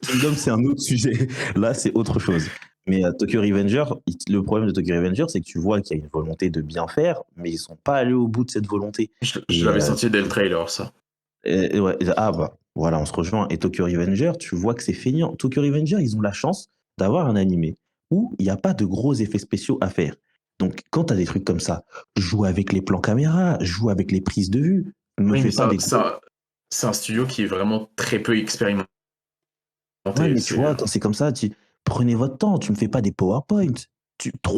Speaker 3: Kingdom, c'est un autre sujet. Là, c'est autre chose. Mais Tokyo Revenger, le problème de Tokyo Revenger, c'est que tu vois qu'il y a une volonté de bien faire, mais ils sont pas allés au bout de cette volonté.
Speaker 2: Je l'avais senti dès le trailer, ça.
Speaker 3: Ouais, voilà, on se rejoint. Et Tokyo Revenger, tu vois que c'est feignant. Tokyo Revenger, ils ont la chance d'avoir un animé où il n'y a pas de gros effets spéciaux à faire. Donc, quand tu as des trucs comme ça, joue avec les plans caméra, joue avec les prises de vue.
Speaker 2: Oui, mais c'est un studio qui est vraiment très peu expérimenté.
Speaker 3: Ouais, mais tu vois, quand c'est comme ça, prenez votre temps, tu me fais pas des PowerPoint.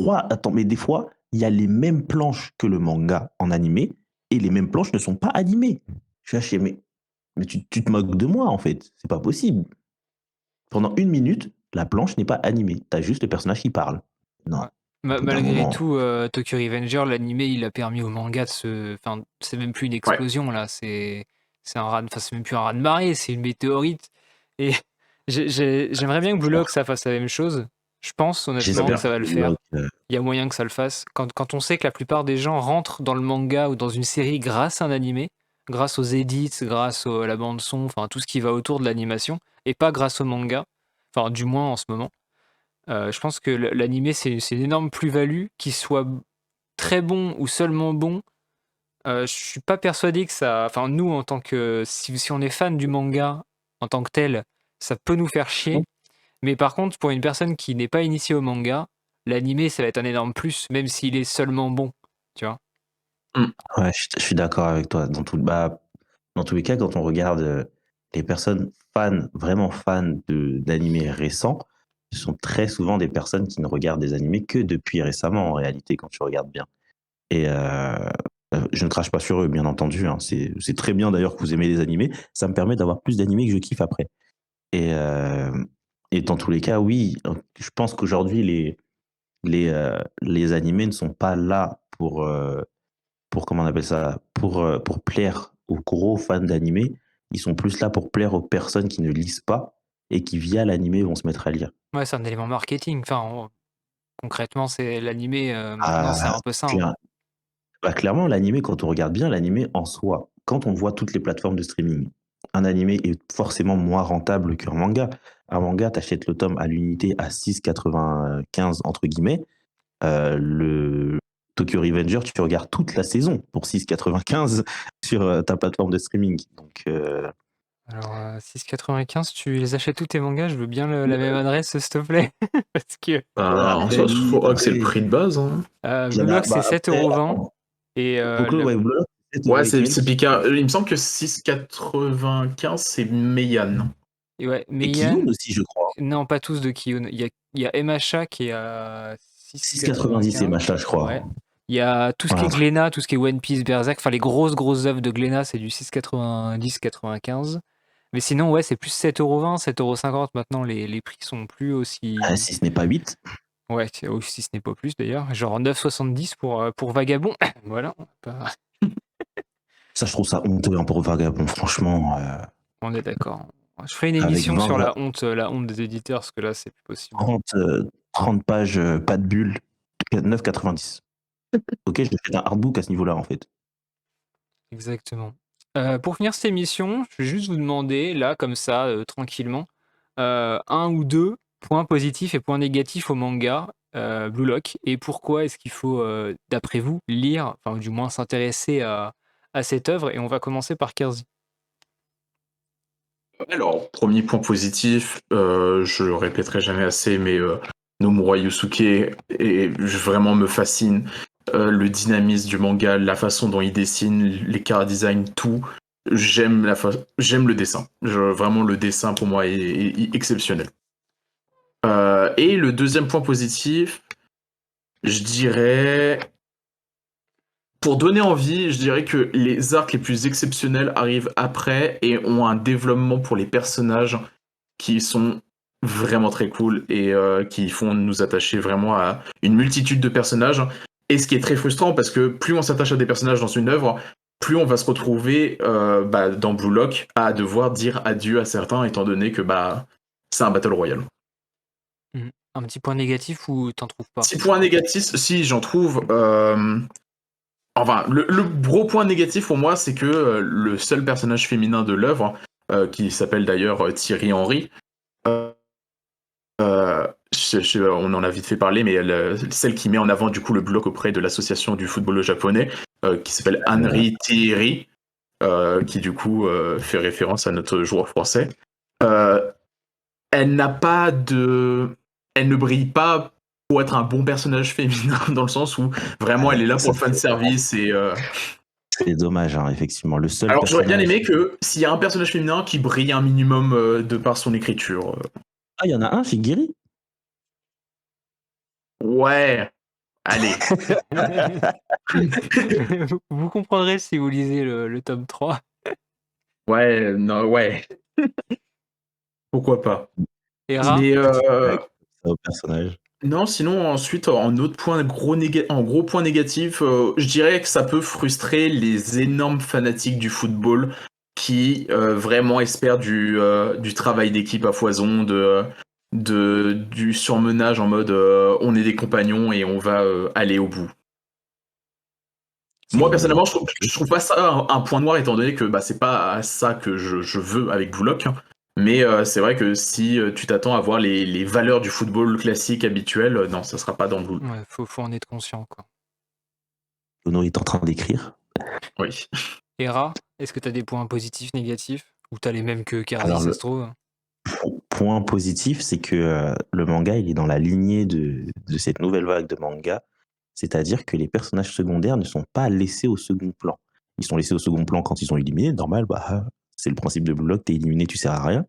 Speaker 3: Attends, mais des fois, il y a les mêmes planches que le manga en animé, et les mêmes planches ne sont pas animées. Je suis mais tu te moques de moi, en fait. C'est pas possible. Pendant 1 minute, la planche n'est pas animée. T'as juste le personnage qui parle. Non.
Speaker 1: Ouais. Malgré tout, Tokyo Revenger, l'animé, il a permis au manga de se. Enfin, c'est même plus une explosion là, c'est c'est même plus un raz-de-marée, c'est une météorite. Et j'aimerais bien que Blue Lock ça fasse la même chose. Je pense honnêtement que ça va le faire. Il y a moyen que ça le fasse. Quand on sait que la plupart des gens rentrent dans le manga ou dans une série grâce à un animé, grâce aux edits, grâce à la bande son, enfin tout ce qui va autour de l'animation, et pas grâce au manga, enfin du moins en ce moment. Je pense que l'animé, c'est une énorme plus-value, qu'il soit très bon ou seulement bon. Je suis pas persuadé que ça. Enfin, nous, en tant que. Si on est fan du manga en tant que tel, ça peut nous faire chier. Mais par contre, pour une personne qui n'est pas initiée au manga, l'animé, ça va être un énorme plus, même s'il est seulement bon. Tu vois?
Speaker 3: Ouais, je suis d'accord avec toi. dans tous les cas, quand on regarde les personnes fans, vraiment fans d'animés récents, ce sont très souvent des personnes qui ne regardent des animés que depuis récemment, en réalité, quand tu regardes bien. Et je ne crache pas sur eux, bien entendu. Hein. C'est très bien d'ailleurs que vous aimez les animés. Ça me permet d'avoir plus d'animés que je kiffe après. Et, euh, et dans tous les cas, oui, je pense qu'aujourd'hui, les animés ne sont pas là pour comment on appelle ça, pour plaire aux gros fans d'animé. Ils sont plus là pour plaire aux personnes qui ne lisent pas et qui, via l'animé, vont se mettre à lire.
Speaker 1: Ouais, c'est un élément marketing. Enfin, concrètement, c'est l'animé, maintenant, c'est
Speaker 3: Ah,
Speaker 1: un peu ça. Hein.
Speaker 3: bah, clairement, l'animé, quand on regarde bien, l'animé en soi, quand on voit toutes les plateformes de streaming, un animé est forcément moins rentable qu'un manga. Un manga, t'achètes le tome à l'unité à 6,95 entre guillemets. Le Tokyo Revenger, tu regardes toute la saison pour 6,95 sur ta plateforme de streaming. Donc,
Speaker 1: Alors, 6,95, tu les achètes tous tes mangas, je veux bien la même adresse, s'il te plaît. Parce que
Speaker 2: En
Speaker 3: après,
Speaker 2: soi, je
Speaker 3: oui,
Speaker 2: crois que c'est le
Speaker 3: après,
Speaker 2: prix de base. Hein.
Speaker 3: il y
Speaker 1: Blue
Speaker 3: en a.
Speaker 1: Lock, c'est
Speaker 3: Bah, après,
Speaker 1: 7,20 €. Et
Speaker 3: Boclo, ouais, Blue Lock, c'est 7
Speaker 2: Ouais,
Speaker 3: euros et
Speaker 2: c'est
Speaker 3: quelques.
Speaker 2: Pika. Il me semble que 6,95 c'est Meian.
Speaker 1: et ouais,
Speaker 3: Et
Speaker 1: Meian,
Speaker 3: Kiyun aussi, je crois.
Speaker 1: non, pas tous de Kiyun. Il y a MHA qui est à
Speaker 3: 6,90 c'est
Speaker 1: 6,95.
Speaker 3: machin, je crois.
Speaker 1: Ouais. Il y a tout ce qui est
Speaker 3: Voilà.
Speaker 1: Glénat, tout ce qui est One Piece, Berserk, enfin les grosses œuvres de Glénat, c'est du 6,90-95. Mais sinon, ouais, c'est plus 7,20 €, 7,50 € maintenant, les prix sont plus aussi.
Speaker 3: Si ce n'est pas 8.
Speaker 1: Ouais, si ce n'est pas plus d'ailleurs. Genre 9,70 pour Vagabond. Voilà,
Speaker 3: Ça, je trouve ça honteux hein, pour Vagabond, franchement.
Speaker 1: on est d'accord. Je ferai une
Speaker 3: Avec
Speaker 1: émission
Speaker 3: 20,
Speaker 1: sur la honte des éditeurs, parce que là, c'est plus possible.
Speaker 3: 30 pages, pas de bulle, 9,90. Ok, je fais un artbook à ce niveau-là, en fait.
Speaker 1: Exactement. Pour finir cette émission, je vais juste vous demander, là, comme ça, tranquillement, un ou deux points positifs et points négatifs au manga Blue Lock, et pourquoi est-ce qu'il faut, d'après vous, lire, enfin, du moins s'intéresser à cette œuvre, et on va commencer par Kerzi.
Speaker 2: Alors, premier point positif, je le répéterai jamais assez, mais Nomura Yusuke vraiment me fascine. Le dynamisme du manga, la façon dont il dessine, les chara design, tout. J'aime le dessin. Vraiment, le dessin pour moi est exceptionnel. Et le deuxième point positif, je dirais, pour donner envie, je dirais que les arcs les plus exceptionnels arrivent après et ont un développement pour les personnages qui sont vraiment très cool et qui font nous attacher vraiment à une multitude de personnages. Et ce qui est très frustrant parce que plus on s'attache à des personnages dans une œuvre, plus on va se retrouver dans Blue Lock à devoir dire adieu à certains étant donné que c'est un Battle Royale.
Speaker 1: Un petit point négatif ou t'en trouves pas?
Speaker 2: 6 points négatifs, si j'en trouve. Enfin, le gros point négatif pour moi, c'est que le seul personnage féminin de l'œuvre, qui s'appelle d'ailleurs Thierry Henry, on en a vite fait parler, mais celle qui met en avant du coup le bloc auprès de l'association du football japonais, qui s'appelle Henry Thierry, qui du coup fait référence à notre joueur français. Elle ne brille pas pour être un bon personnage féminin dans le sens où vraiment elle est là pour le fanservice et.
Speaker 3: C'est dommage, hein, effectivement. Le seul
Speaker 2: Alors j'aurais bien
Speaker 3: personnage.
Speaker 2: aimé que s'il y a un personnage féminin qui brille un minimum de par son écriture.
Speaker 3: Ah, il y en a un, Shigiri.
Speaker 2: Ouais, allez.
Speaker 1: Vous comprendrez si vous lisez le tome 3.
Speaker 2: Ouais, non, ouais. Pourquoi pas.
Speaker 1: Hera,
Speaker 2: Mais
Speaker 3: Au personnage.
Speaker 2: non, sinon ensuite en gros point négatif, je dirais que ça peut frustrer les énormes fanatiques du football qui vraiment espèrent du travail d'équipe à foison, du surmenage en mode on est des compagnons et on va aller au bout. Moi personnellement, je trouve pas ça un point noir étant donné que c'est pas ça que je veux avec Blue Lock. Mais c'est vrai que si tu t'attends à voir les valeurs du football classique habituel, non, ça sera pas dans Blue.
Speaker 1: ouais, faut en être conscient, quoi.
Speaker 3: Ono est en train d'écrire.
Speaker 2: Oui.
Speaker 1: Hera, est-ce que tu as des points positifs, négatifs? Ou tu as les mêmes que Kerzi,
Speaker 3: Alors,
Speaker 1: ça se trouve?
Speaker 3: Point positif, c'est que le manga, il est dans la lignée de cette nouvelle vague de manga. C'est-à-dire que les personnages secondaires ne sont pas laissés au second plan. ils sont laissés au second plan quand ils sont éliminés. Normal, c'est le principe de Blue Lock, t'es éliminé, tu sers à rien.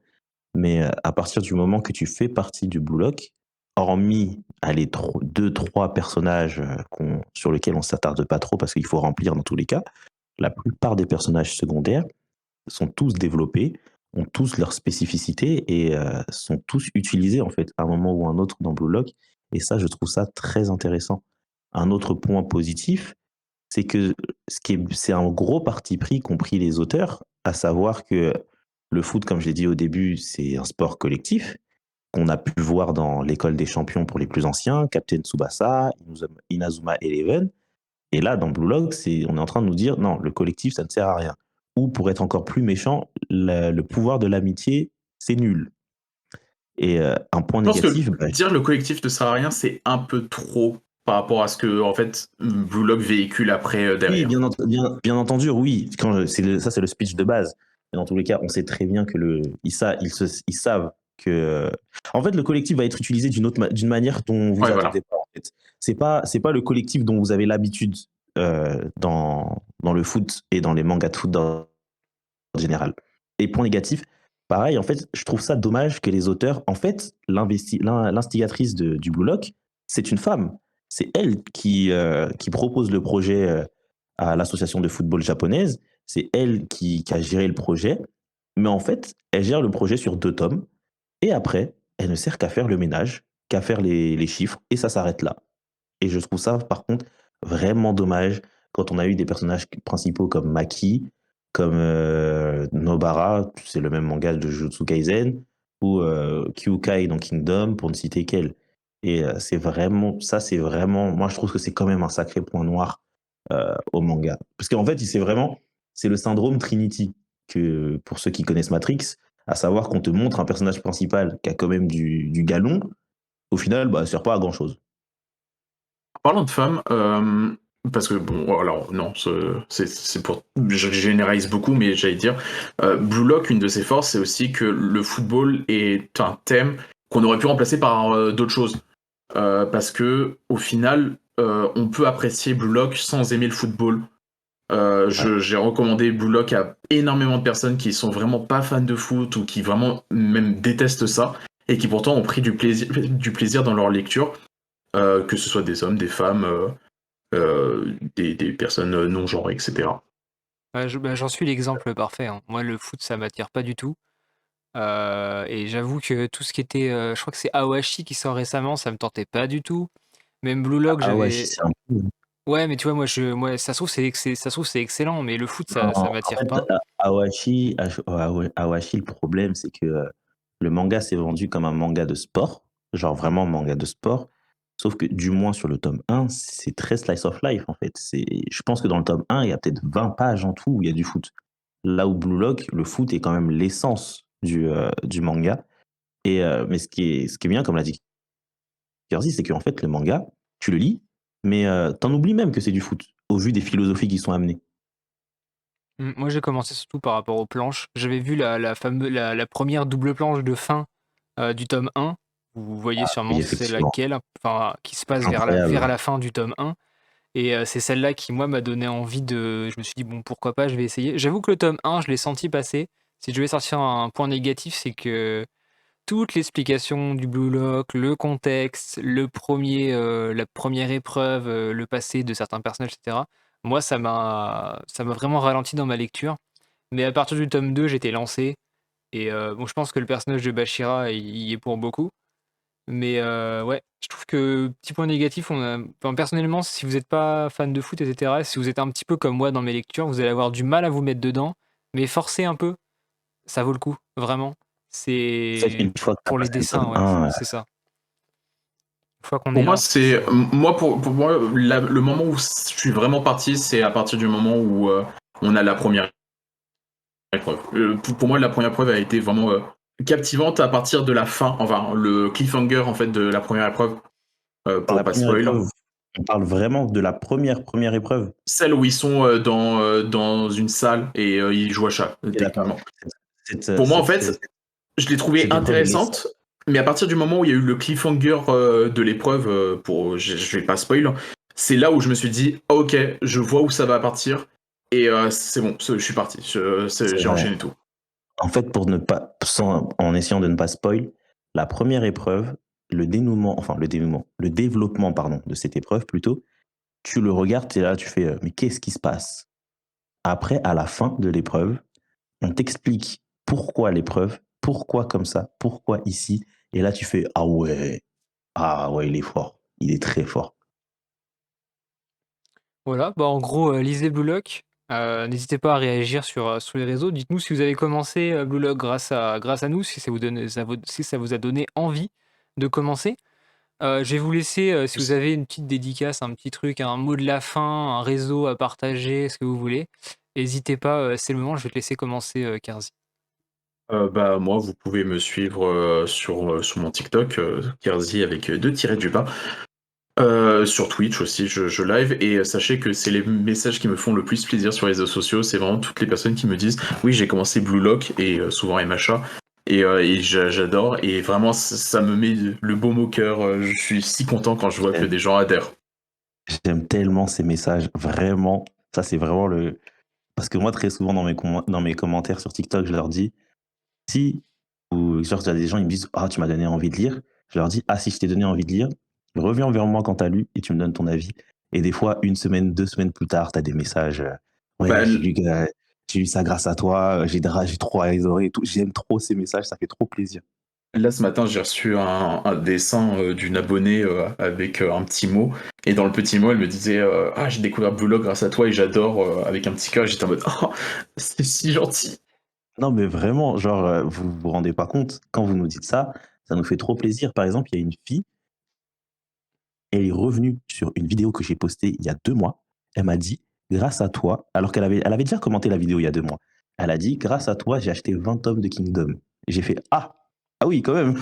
Speaker 3: Mais à partir du moment que tu fais partie du Blue Lock, hormis les 2-3 personnages sur lesquels on s'attarde pas trop parce qu'il faut remplir dans tous les cas, la plupart des personnages secondaires sont tous développés, ont tous leurs spécificités et sont tous utilisés en fait à un moment ou un autre dans Blue Lock. Et ça, je trouve ça très intéressant. Un autre point positif, c'est que c'est un gros parti pris qu'ont pris les auteurs, à savoir que le foot, comme je l'ai dit au début, c'est un sport collectif qu'on a pu voir dans l'école des champions pour les plus anciens, Captain Tsubasa, Inazuma Eleven. Et là, dans Blue Lock, on est en train de nous dire non, le collectif, ça ne sert à rien. Ou pour être encore plus méchant, le pouvoir de l'amitié, c'est nul. Et un point
Speaker 2: Je pense
Speaker 3: négatif,
Speaker 2: que dire le collectif ne sert à rien, c'est un peu trop par rapport à ce que en fait Blue Lock véhicule après
Speaker 3: oui,
Speaker 2: derrière.
Speaker 3: bien entendu, oui. Ça, c'est le speech de base. Mais dans tous les cas, on sait très bien que ils savent que. En fait, le collectif va être utilisé d'une manière dont vous
Speaker 2: Ouais,
Speaker 3: attendez pas. En fait, c'est pas le collectif dont vous avez l'habitude dans le foot et dans les mangas de foot en général. Et point négatif, pareil. En fait, je trouve ça dommage que les auteurs, en fait, l'instigatrice du Blue Lock, c'est une femme. C'est elle qui propose le projet à l'association de football japonaise. C'est elle qui a géré le projet. Mais en fait, elle gère le projet sur 2 tomes. Et après, elle ne sert qu'à faire le ménage, qu'à faire les chiffres. Et ça s'arrête là. Et je trouve ça, par contre, vraiment dommage quand on a eu des personnages principaux comme Maki, comme Nobara, c'est le même manga de Jujutsu Kaisen, ou Kyukai dans Kingdom, pour ne citer qu'elle. Et c'est vraiment, moi je trouve que c'est quand même un sacré point noir au manga. Parce qu'en fait, c'est le syndrome Trinity, que pour ceux qui connaissent Matrix, à savoir qu'on te montre un personnage principal qui a quand même du galon, au final, ça sert pas à grand chose.
Speaker 2: Parlant de femmes, parce que bon, alors non, c'est pour, je généralise beaucoup, mais j'allais dire, Blue Lock, une de ses forces, c'est aussi que le football est un thème qu'on aurait pu remplacer par d'autres choses, parce que au final, on peut apprécier Blue Lock sans aimer le football. J'ai recommandé Blue Lock à énormément de personnes qui sont vraiment pas fans de foot ou qui vraiment même détestent ça et qui pourtant ont pris du plaisir dans leur lecture. Que ce soit des hommes, des femmes, des personnes non genrées, etc.
Speaker 1: Ouais, j'en suis l'exemple parfait, hein. Moi, le foot, ça m'attire pas du tout. Et j'avoue que tout ce qui était, je crois que c'est Awashi qui sort récemment, ça me tentait pas du tout. Même Blue Lock,
Speaker 3: Awashi,
Speaker 1: j'avais.
Speaker 3: c'est un peu.
Speaker 1: Ouais, mais tu vois, moi, ça se trouve, ça se trouve, c'est excellent, mais le foot,
Speaker 3: Non,
Speaker 1: ça
Speaker 3: en
Speaker 1: m'attire
Speaker 3: fait,
Speaker 1: pas.
Speaker 3: Awashi, le problème, c'est que le manga s'est vendu comme un manga de sport, genre vraiment manga de sport, sauf que du moins sur le tome 1, c'est très slice of life en fait. Je pense que dans le tome 1, il y a peut-être 20 pages en tout où il y a du foot. Là où Blue Lock, le foot est quand même l'essence du manga. Mais ce qui est bien, comme l'a dit Kersey, c'est qu'en fait, le manga, tu le lis, mais t'en oublies même que c'est du foot, au vu des philosophies qui sont amenées.
Speaker 1: Moi, j'ai commencé surtout par rapport aux planches. J'avais vu la première double planche de fin du tome 1. Vous voyez sûrement
Speaker 3: Oui,
Speaker 1: c'est
Speaker 3: effectivement.
Speaker 1: laquelle, enfin, qui se passe vers
Speaker 3: Incroyable.
Speaker 1: la fin du tome 1. Et c'est celle-là qui, moi, m'a donné envie de. Je me suis dit, bon, pourquoi pas, je vais essayer. J'avoue que le tome 1, je l'ai senti passer. Si je devais sortir un point négatif, c'est que toute l'explication du Blue Lock, le contexte, la première épreuve, le passé de certains personnages, etc. Moi, ça m'a vraiment ralenti dans ma lecture. Mais à partir du tome 2, j'étais lancé. Et bon, je pense que le personnage de Bashira il y est pour beaucoup. Mais ouais, je trouve que petit point négatif, enfin, personnellement, si vous n'êtes pas fan de foot, etc., si vous êtes un petit peu comme moi dans mes lectures, vous allez avoir du mal à vous mettre dedans. Mais forcez un peu, ça vaut le coup, vraiment.
Speaker 3: En fait,
Speaker 1: C'est
Speaker 3: une fois que tu as
Speaker 1: pour les
Speaker 3: passé le
Speaker 1: dessins,
Speaker 3: tome
Speaker 1: ouais,
Speaker 3: 1,
Speaker 1: c'est ça. Une fois qu'on
Speaker 2: Pour
Speaker 1: est là,
Speaker 2: moi,
Speaker 1: en fait, c'est.
Speaker 2: pour moi le moment où je suis vraiment parti, c'est à partir du moment où on a la première épreuve. Pour moi, la première épreuve a été vraiment captivante à partir de la fin, enfin le cliffhanger en fait de la première épreuve,
Speaker 3: dans
Speaker 2: pour
Speaker 3: la
Speaker 2: pas
Speaker 3: première
Speaker 2: spoil.
Speaker 3: épreuve, on parle vraiment de la première épreuve.
Speaker 2: Celle où ils sont dans une salle et ils jouent à chat,
Speaker 3: Ok, d'accord.
Speaker 2: techniquement.
Speaker 3: Cette,
Speaker 2: Pour moi, en
Speaker 3: cette,
Speaker 2: fait,
Speaker 3: cette,
Speaker 2: je l'ai trouvée
Speaker 3: cette épreuve est
Speaker 2: intéressante,
Speaker 3: l'essence.
Speaker 2: mais à partir du moment où il y a eu le cliffhanger de l'épreuve, je vais pas spoil, c'est là où je me suis dit, ok, je vois où ça va partir. Et c'est bon, je suis parti.
Speaker 3: C'est
Speaker 2: J'ai
Speaker 3: vrai.
Speaker 2: enchaîné tout.
Speaker 3: En fait, en essayant de ne pas spoil, la première épreuve, le développement, pardon, de cette épreuve plutôt, tu le regardes et là, tu fais, mais qu'est-ce qui se passe? Après, à la fin de l'épreuve, on t'explique pourquoi l'épreuve, pourquoi comme ça, pourquoi ici. Et là, tu fais, ah ouais, il est fort. Il est très fort.
Speaker 1: Voilà, bah, en gros, lisez Blue Lock. N'hésitez pas à réagir sur les réseaux. Dites-nous si vous avez commencé, Blue Lock grâce à nous, si ça vous a donné envie de commencer. Je vais vous laisser, si vous avez une petite dédicace, un petit truc, un mot de la fin, un réseau à partager, ce que vous voulez. Hésitez pas, c'est le moment, je vais te laisser commencer, Karzi.
Speaker 2: Bah, moi, vous pouvez me suivre sur mon TikTok, Kerzi avec deux tirets du bas. Sur Twitch aussi, je live et sachez que c'est les messages qui me font le plus plaisir sur les réseaux sociaux. C'est vraiment toutes les personnes qui me disent oui, j'ai commencé Blue Lock et souvent MHA et j'adore et vraiment ça me met le baume au cœur. Je suis si content quand je vois que des gens adhèrent.
Speaker 3: J'aime tellement ces messages, vraiment. Ça, c'est vraiment parce que moi, très souvent, dans mes commentaires sur TikTok, je leur dis, si, ou genre, il y a des gens, ils me disent, ah, tu m'as donné envie de lire. Je leur dis, ah, si je t'ai donné envie de lire, reviens vers moi quand t'as lu et tu me donnes ton avis. Et des fois, une semaine, 2 semaines plus tard, t'as des messages,
Speaker 2: Bah,
Speaker 3: ouais, j'ai lu ça grâce à toi, j'ai trop adoré et tout. J'aime trop ces messages, ça fait trop plaisir.
Speaker 2: là, ce matin, j'ai reçu un dessin d'une abonnée avec un petit mot. Et dans le petit mot, elle me disait ah, j'ai découvert Blue Lock grâce à toi et j'adore avec un petit cœur. J'étais en mode oh, c'est si gentil.
Speaker 3: Non, mais vraiment, genre, vous vous rendez pas compte, quand vous nous dites ça, ça nous fait trop plaisir. Par exemple, il y a une fille, elle est revenue sur une vidéo que j'ai postée il y a 2 mois. Elle m'a dit: «Grâce à toi», alors elle avait déjà commenté la vidéo il y a 2 mois. Elle a dit: «Grâce à toi, j'ai acheté 20 tomes de Kingdom». Et j'ai fait: «Ah! Ah oui, quand même!»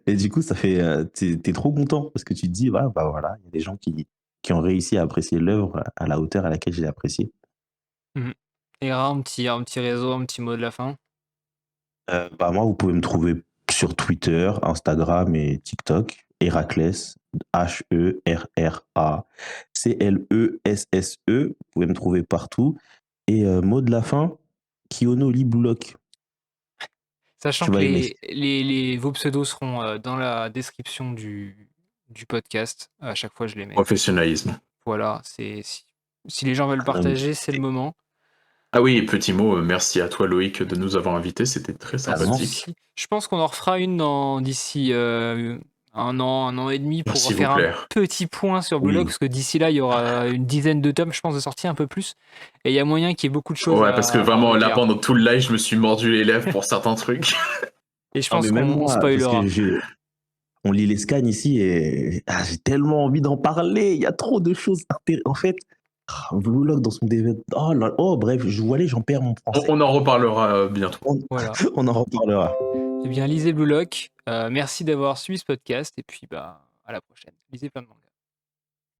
Speaker 3: Et du coup, ça fait, tu trop content parce que tu te dis: «Bah, voilà, il y a des gens qui ont réussi à apprécier l'œuvre à la hauteur à laquelle je l'ai appréciée».
Speaker 1: Mmh. Et un petit réseau, un petit mot de la fin?
Speaker 3: Bah, moi, vous pouvez me trouver sur Twitter, Instagram et TikTok, Héraclès, Herraclesse. Vous pouvez me trouver partout. Et mot de la fin, Kiono Liblock.
Speaker 1: Sachant
Speaker 3: Tu
Speaker 1: que
Speaker 3: vas aimer.
Speaker 1: vos pseudos seront, dans la description du podcast. À chaque fois, je les mets.
Speaker 2: Professionnalisme.
Speaker 1: Voilà, si les gens veulent
Speaker 3: Ah non, mais
Speaker 1: partager, c'est le moment.
Speaker 2: Ah oui, petit mot, merci à toi Loïc de nous avoir invités, c'était très
Speaker 1: Pas de
Speaker 3: carrément.
Speaker 2: sympathique.
Speaker 1: souci. Je pense qu'on en refera une d'ici 1 an et demi pour
Speaker 2: S'il vous
Speaker 1: refaire un
Speaker 2: plaît.
Speaker 1: petit point sur Blue Lock,
Speaker 3: Oui.
Speaker 1: parce que d'ici là, il y aura une dizaine de tomes, je pense, de sortie, un peu plus. Et il y a moyen qu'il y ait beaucoup de choses
Speaker 2: Ouais, parce que
Speaker 1: à
Speaker 2: vraiment, là,
Speaker 1: redire.
Speaker 2: pendant tout le live, je me suis mordu les lèvres pour certains trucs.
Speaker 1: Et je
Speaker 3: Non,
Speaker 1: pense
Speaker 3: mais même
Speaker 1: qu'on
Speaker 3: moi, parce
Speaker 1: spoilera.
Speaker 3: que on lit les scans ici et j'ai tellement envie d'en parler. Il y a trop de choses en fait, Vlog dans son DVD. Bref, je vois aller, j'en perds mon français.
Speaker 2: On en reparlera bientôt.
Speaker 3: On,
Speaker 1: Voilà.
Speaker 3: on en reparlera.
Speaker 1: Eh bien, lisez Blue Lock. Merci d'avoir suivi ce podcast. Et puis, bah, à la prochaine. Lisez plein de mangas.